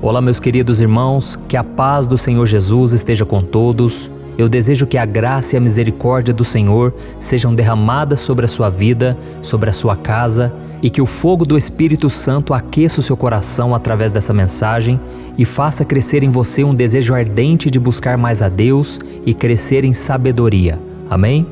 Olá, meus queridos irmãos, que a paz do Senhor Jesus esteja com todos. Eu desejo que a graça e a misericórdia do Senhor sejam derramadas sobre a sua vida, sobre a sua casa, e que o fogo do Espírito Santo aqueça o seu coração através dessa mensagem e faça crescer em você um desejo ardente de buscar mais a Deus e crescer em sabedoria. Amém?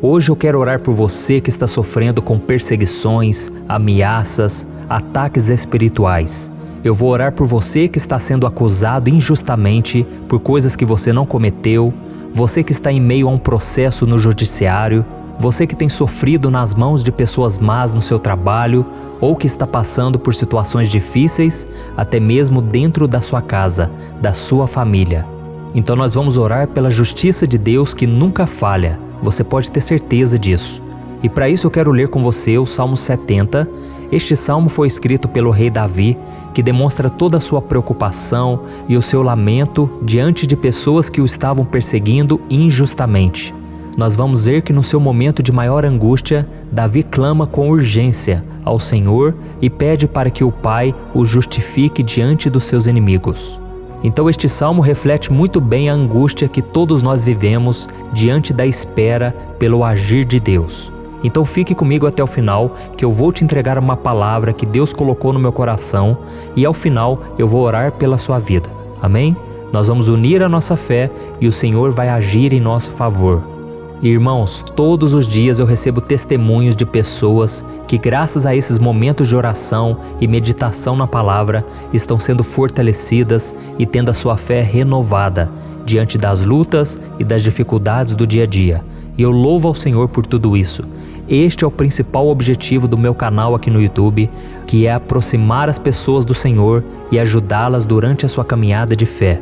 Hoje eu quero orar por você que está sofrendo com perseguições, ameaças, ataques espirituais. Eu vou orar por você que está sendo acusado injustamente por coisas que você não cometeu, você que está em meio a um processo no judiciário, você que tem sofrido nas mãos de pessoas más no seu trabalho ou que está passando por situações difíceis, até mesmo dentro da sua casa, da sua família. Então nós vamos orar pela justiça de Deus que nunca falha, você pode ter certeza disso. E para isso eu quero ler com você o Salmo 70. Este salmo foi escrito pelo rei Davi, que demonstra toda a sua preocupação e o seu lamento diante de pessoas que o estavam perseguindo injustamente. Nós vamos ver que no seu momento de maior angústia, Davi clama com urgência ao Senhor e pede para que o Pai o justifique diante dos seus inimigos. Então este salmo reflete muito bem a angústia que todos nós vivemos diante da espera pelo agir de Deus. Então fique comigo até o final, que eu vou te entregar uma palavra que Deus colocou no meu coração e ao final eu vou orar pela sua vida. Amém? Nós vamos unir a nossa fé e o Senhor vai agir em nosso favor. Irmãos, todos os dias eu recebo testemunhos de pessoas que, graças a esses momentos de oração e meditação na palavra, estão sendo fortalecidas e tendo a sua fé renovada diante das lutas e das dificuldades do dia a dia. E eu louvo ao Senhor por tudo isso. Este é o principal objetivo do meu canal aqui no YouTube, que é aproximar as pessoas do Senhor e ajudá-las durante a sua caminhada de fé.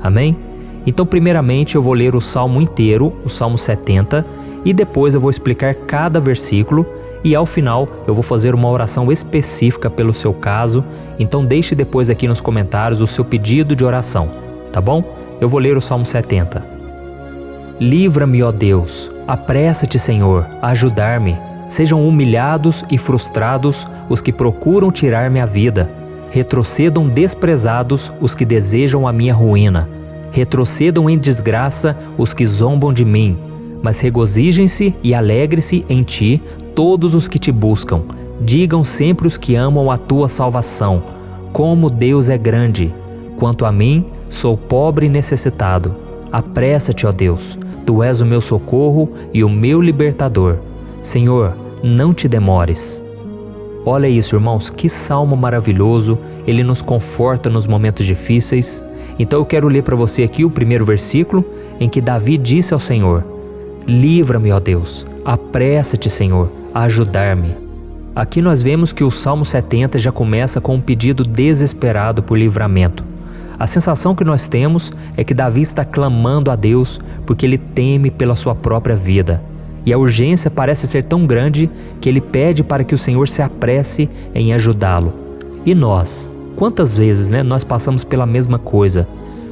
Amém? Então, primeiramente, eu vou ler o Salmo inteiro, o Salmo 70, e depois eu vou explicar cada versículo e ao final eu vou fazer uma oração específica pelo seu caso. Então deixe depois aqui nos comentários o seu pedido de oração, tá bom? Eu vou ler o Salmo 70. Livra-me, ó Deus, apressa-te, Senhor, a ajudar-me. Sejam humilhados e frustrados os que procuram tirar-me a vida. Retrocedam desprezados os que desejam a minha ruína. Retrocedam em desgraça os que zombam de mim, mas regozijem-se e alegre-se em ti todos os que te buscam. Digam sempre os que amam a tua salvação, como Deus é grande. Quanto a mim, sou pobre e necessitado. Apressa-te, ó Deus, tu és o meu socorro e o meu libertador. Senhor, não te demores. Olha isso, irmãos, que salmo maravilhoso, ele nos conforta nos momentos difíceis. Então eu quero ler para você aqui o primeiro versículo, em que Davi disse ao Senhor: livra-me, ó Deus, apressa-te, Senhor, a ajudar-me. Aqui nós vemos que o Salmo 70 já começa com um pedido desesperado por livramento. A sensação que nós temos é que Davi está clamando a Deus porque ele teme pela sua própria vida. E a urgência parece ser tão grande que ele pede para que o Senhor se apresse em ajudá-lo. E nós? Quantas vezes nós passamos pela mesma coisa?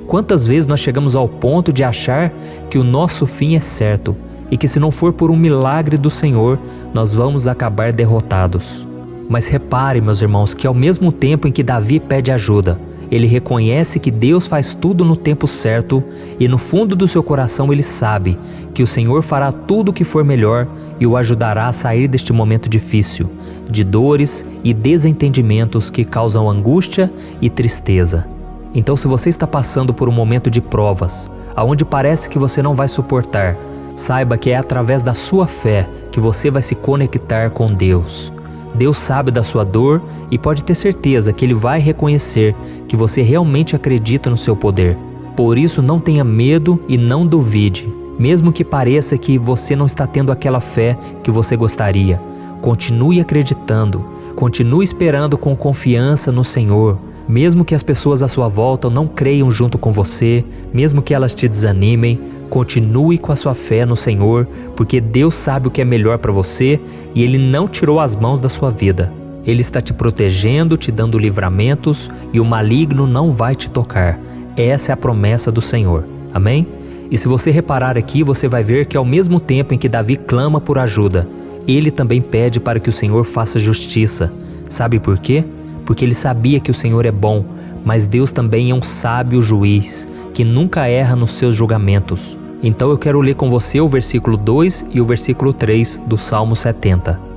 Quantas vezes nós chegamos ao ponto de achar que o nosso fim é certo e que se não for por um milagre do Senhor, nós vamos acabar derrotados? Mas repare, meus irmãos, que ao mesmo tempo em que Davi pede ajuda, ele reconhece que Deus faz tudo no tempo certo e no fundo do seu coração ele sabe que o Senhor fará tudo o que for melhor e o ajudará a sair deste momento difícil, de dores e desentendimentos que causam angústia e tristeza. Então, se você está passando por um momento de provas, aonde parece que você não vai suportar, saiba que é através da sua fé que você vai se conectar com Deus. Deus sabe da sua dor e pode ter certeza que Ele vai reconhecer que você realmente acredita no seu poder. Por isso, não tenha medo e não duvide, mesmo que pareça que você não está tendo aquela fé que você gostaria. Continue acreditando, continue esperando com confiança no Senhor. Mesmo que as pessoas à sua volta não creiam junto com você, mesmo que elas te desanimem, continue com a sua fé no Senhor, porque Deus sabe o que é melhor para você e Ele não tirou as mãos da sua vida. Ele está te protegendo, te dando livramentos e o maligno não vai te tocar. Essa é a promessa do Senhor. Amém? E se você reparar aqui, você vai ver que ao mesmo tempo em que Davi clama por ajuda, ele também pede para que o Senhor faça justiça. Sabe por quê? Porque ele sabia que o Senhor é bom, mas Deus também é um sábio juiz, que nunca erra nos seus julgamentos. Então eu quero ler com você o versículo 2 e o versículo 3 do Salmo 70.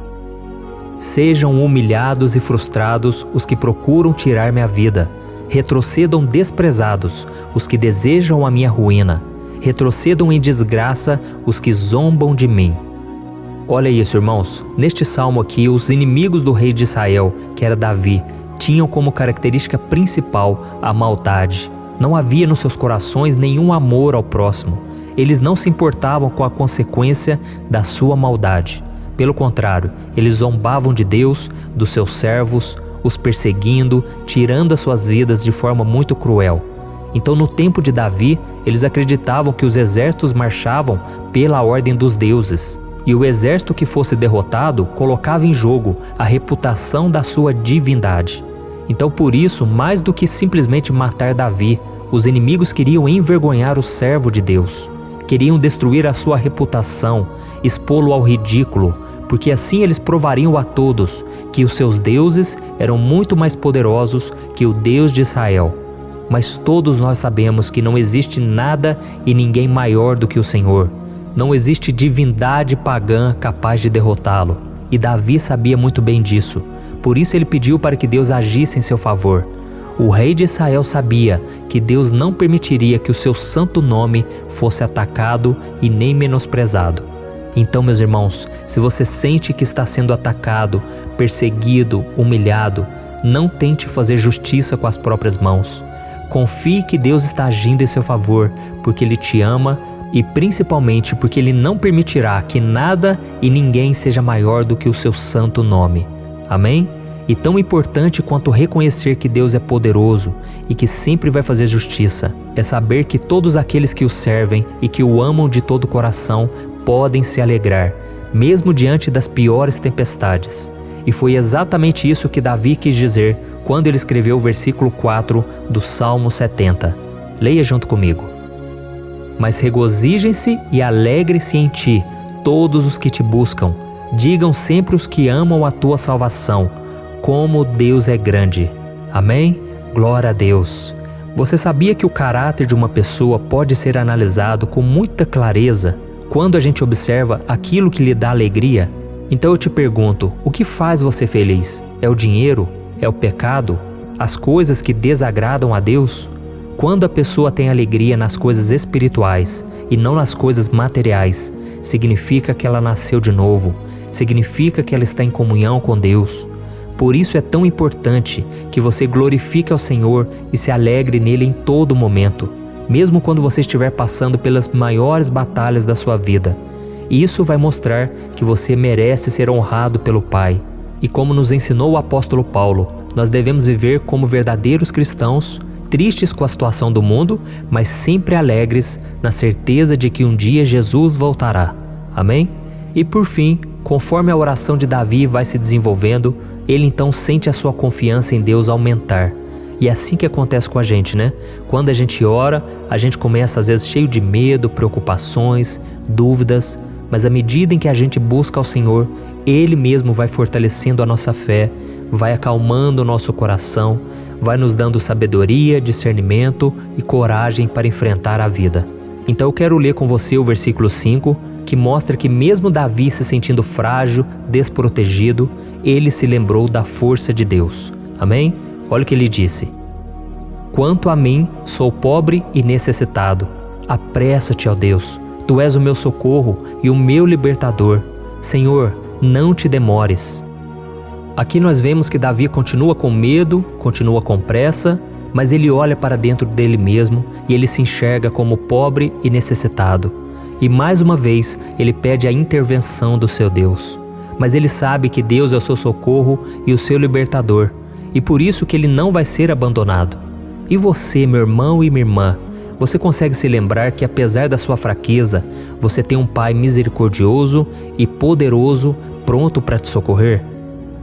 Sejam humilhados e frustrados os que procuram tirar-me a vida. Retrocedam desprezados os que desejam a minha ruína. Retrocedam em desgraça os que zombam de mim. Olha isso, irmãos. Neste salmo aqui, os inimigos do rei de Israel, que era Davi, tinham como característica principal a maldade. Não havia nos seus corações nenhum amor ao próximo. Eles não se importavam com a consequência da sua maldade. Pelo contrário, eles zombavam de Deus, dos seus servos, os perseguindo, tirando as suas vidas de forma muito cruel. Então, no tempo de Davi, eles acreditavam que os exércitos marchavam pela ordem dos deuses. E o exército que fosse derrotado colocava em jogo a reputação da sua divindade. Então, por isso, mais do que simplesmente matar Davi, os inimigos queriam envergonhar o servo de Deus. Queriam destruir a sua reputação, expô-lo ao ridículo, porque assim eles provariam a todos que os seus deuses eram muito mais poderosos que o Deus de Israel. Mas todos nós sabemos que não existe nada e ninguém maior do que o Senhor. Não existe divindade pagã capaz de derrotá-lo. E Davi sabia muito bem disso. Por isso ele pediu para que Deus agisse em seu favor. O rei de Israel sabia que Deus não permitiria que o seu santo nome fosse atacado e nem menosprezado. Então, meus irmãos, se você sente que está sendo atacado, perseguido, humilhado, não tente fazer justiça com as próprias mãos. Confie que Deus está agindo em seu favor, porque Ele te ama e principalmente porque Ele não permitirá que nada e ninguém seja maior do que o seu santo nome. Amém? E tão importante quanto reconhecer que Deus é poderoso e que sempre vai fazer justiça, é saber que todos aqueles que o servem e que o amam de todo o coração podem se alegrar, mesmo diante das piores tempestades. E foi exatamente isso que Davi quis dizer quando ele escreveu o versículo 4 do Salmo 70. Leia junto comigo. Mas regozijem-se e alegrem-se em ti, todos os que te buscam. Digam sempre os que amam a tua salvação, como Deus é grande. Amém? Glória a Deus. Você sabia que o caráter de uma pessoa pode ser analisado com muita clareza quando a gente observa aquilo que lhe dá alegria? Então eu te pergunto, o que faz você feliz? É o dinheiro? É o pecado? As coisas que desagradam a Deus? Quando a pessoa tem alegria nas coisas espirituais e não nas coisas materiais, significa que ela nasceu de novo, significa que ela está em comunhão com Deus. Por isso é tão importante que você glorifique ao Senhor e se alegre nele em todo momento, mesmo quando você estiver passando pelas maiores batalhas da sua vida. Isso vai mostrar que você merece ser honrado pelo Pai. E como nos ensinou o apóstolo Paulo, nós devemos viver como verdadeiros cristãos, tristes com a situação do mundo, mas sempre alegres na certeza de que um dia Jesus voltará. Amém? E por fim, conforme a oração de Davi vai se desenvolvendo, ele então sente a sua confiança em Deus aumentar. E é assim que acontece com a gente, né? Quando a gente ora, a gente começa às vezes cheio de medo, preocupações, dúvidas, mas à medida em que a gente busca ao Senhor, Ele mesmo vai fortalecendo a nossa fé, vai acalmando o nosso coração, vai nos dando sabedoria, discernimento e coragem para enfrentar a vida. Então eu quero ler com você o versículo 5, que mostra que mesmo Davi se sentindo frágil, desprotegido, ele se lembrou da força de Deus. Amém? Olha o que ele disse: Quanto a mim, sou pobre e necessitado. Apressa-te, ó Deus. Tu és o meu socorro e o meu libertador. Senhor, não te demores. Aqui nós vemos que Davi continua com medo, continua com pressa, mas ele olha para dentro dele mesmo e ele se enxerga como pobre e necessitado. E mais uma vez ele pede a intervenção do seu Deus. Mas ele sabe que Deus é o seu socorro e o seu libertador, e por isso que ele não vai ser abandonado. E você, meu irmão e minha irmã, você consegue se lembrar que apesar da sua fraqueza, você tem um Pai misericordioso e poderoso pronto para te socorrer?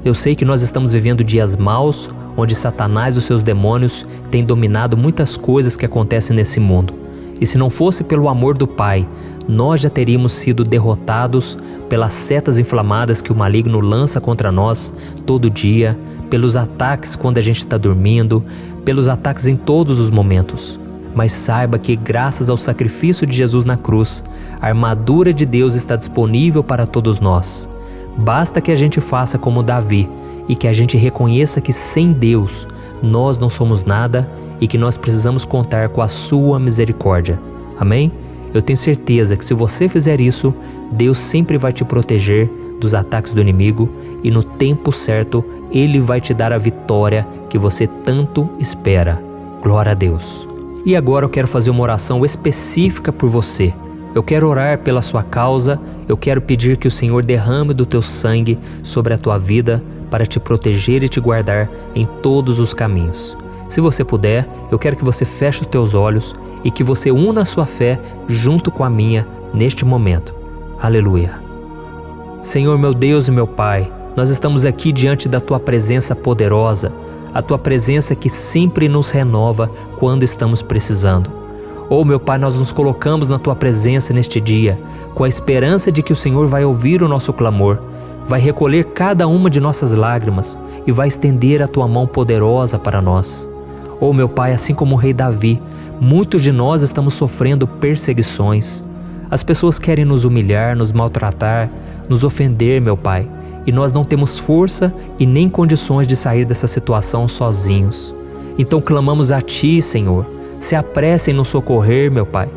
Eu sei que nós estamos vivendo dias maus, onde Satanás e os seus demônios têm dominado muitas coisas que acontecem nesse mundo. E se não fosse pelo amor do Pai, nós já teríamos sido derrotados pelas setas inflamadas que o maligno lança contra nós todo dia, pelos ataques quando a gente está dormindo, pelos ataques em todos os momentos. Mas saiba que graças ao sacrifício de Jesus na cruz, a armadura de Deus está disponível para todos nós. Basta que a gente faça como Davi e que a gente reconheça que sem Deus nós não somos nada e que nós precisamos contar com a sua misericórdia. Amém? Eu tenho certeza que se você fizer isso, Deus sempre vai te proteger dos ataques do inimigo e no tempo certo Ele vai te dar a vitória que você tanto espera. Glória a Deus. E agora eu quero fazer uma oração específica por você. Eu quero orar pela sua causa, eu quero pedir que o Senhor derrame do teu sangue sobre a tua vida para te proteger e te guardar em todos os caminhos. Se você puder, eu quero que você feche os teus olhos e que você una a sua fé junto com a minha neste momento. Aleluia. Senhor, meu Deus e meu Pai, nós estamos aqui diante da tua presença poderosa, a tua presença que sempre nos renova quando estamos precisando. Oh, meu Pai, nós nos colocamos na tua presença neste dia, com a esperança de que o Senhor vai ouvir o nosso clamor, vai recolher cada uma de nossas lágrimas e vai estender a tua mão poderosa para nós. Oh, meu Pai, assim como o rei Davi, muitos de nós estamos sofrendo perseguições. As pessoas querem nos humilhar, nos maltratar, nos ofender, meu Pai, e nós não temos força e nem condições de sair dessa situação sozinhos. Então clamamos a Ti, Senhor, se apresse em nos socorrer, meu Pai.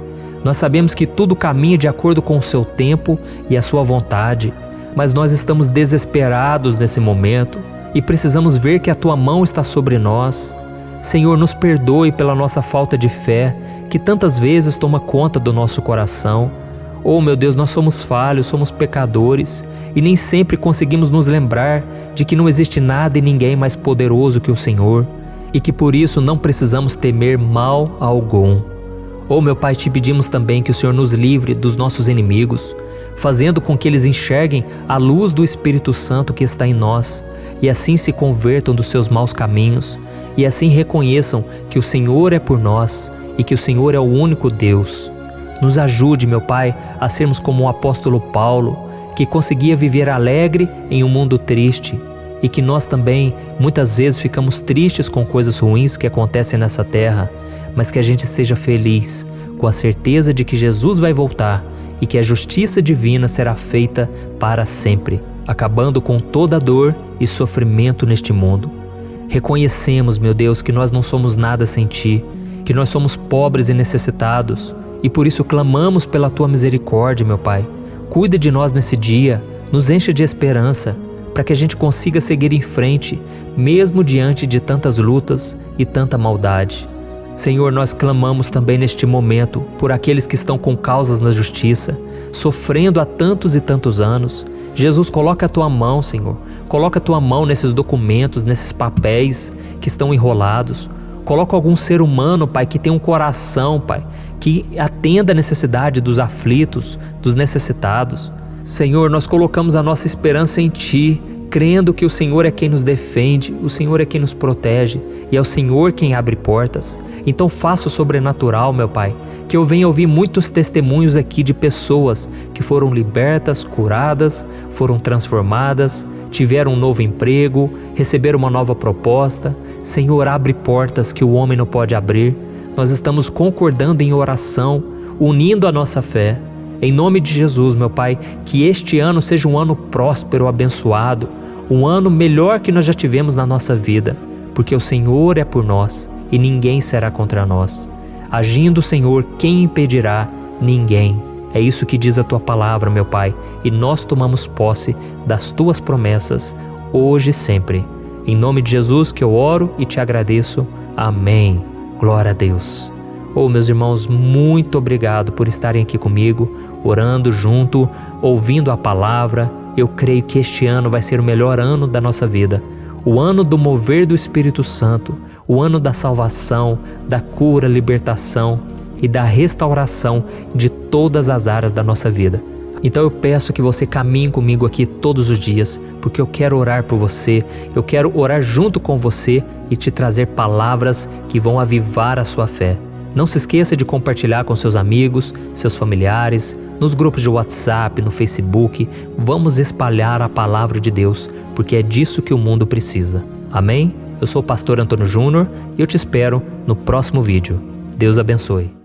Nós sabemos que tudo caminha de acordo com o Seu tempo e a Sua vontade, mas nós estamos desesperados nesse momento e precisamos ver que a Tua mão está sobre nós. Senhor, nos perdoe pela nossa falta de fé, que tantas vezes toma conta do nosso coração. Oh, meu Deus, nós somos falhos, somos pecadores e nem sempre conseguimos nos lembrar de que não existe nada e ninguém mais poderoso que o Senhor e que por isso não precisamos temer mal algum. Oh, meu Pai, te pedimos também que o Senhor nos livre dos nossos inimigos, fazendo com que eles enxerguem a luz do Espírito Santo que está em nós e assim se convertam dos seus maus caminhos e assim reconheçam que o Senhor é por nós e que o Senhor é o único Deus. Nos ajude, meu Pai, a sermos como o apóstolo Paulo, que conseguia viver alegre em um mundo triste, e que nós também, muitas vezes, ficamos tristes com coisas ruins que acontecem nessa terra, mas que a gente seja feliz, com a certeza de que Jesus vai voltar e que a justiça divina será feita para sempre, acabando com toda dor e sofrimento neste mundo. Reconhecemos, meu Deus, que nós não somos nada sem Ti, que nós somos pobres e necessitados, e por isso clamamos pela Tua misericórdia, meu Pai. Cuida de nós nesse dia, nos enche de esperança, para que a gente consiga seguir em frente, mesmo diante de tantas lutas e tanta maldade. Senhor, nós clamamos também neste momento por aqueles que estão com causas na justiça, sofrendo há tantos e tantos anos. Jesus, coloca a Tua mão, Senhor. Coloca a Tua mão nesses documentos, nesses papéis que estão enrolados. Coloca algum ser humano, Pai, que tem um coração, Pai, que atenda a necessidade dos aflitos, dos necessitados. Senhor, nós colocamos a nossa esperança em Ti, crendo que o Senhor é quem nos defende, o Senhor é quem nos protege e é o Senhor quem abre portas. Então faça o sobrenatural, meu Pai, que eu venha ouvir muitos testemunhos aqui de pessoas que foram libertas, curadas, foram transformadas, tiveram um novo emprego, receberam uma nova proposta. Senhor, abre portas que o homem não pode abrir. Nós estamos concordando em oração, unindo a nossa fé. Em nome de Jesus, meu Pai, que este ano seja um ano próspero, abençoado, um ano melhor que nós já tivemos na nossa vida, porque o Senhor é por nós e ninguém será contra nós. Agindo o Senhor, quem impedirá? Ninguém. É isso que diz a Tua palavra, meu Pai, e nós tomamos posse das Tuas promessas, hoje e sempre. Em nome de Jesus que eu oro e te agradeço. Amém. Glória a Deus. Meus irmãos, muito obrigado por estarem aqui comigo, orando junto, ouvindo a palavra. Eu creio que este ano vai ser o melhor ano da nossa vida. O ano do mover do Espírito Santo, o ano da salvação, da cura, libertação e da restauração de todas as áreas da nossa vida. Então eu peço que você caminhe comigo aqui todos os dias, porque eu quero orar por você, eu quero orar junto com você e te trazer palavras que vão avivar a sua fé. Não se esqueça de compartilhar com seus amigos, seus familiares, nos grupos de WhatsApp, no Facebook. Vamos espalhar a palavra de Deus, porque é disso que o mundo precisa. Amém? Eu sou o pastor Antônio Júnior e eu te espero no próximo vídeo. Deus abençoe.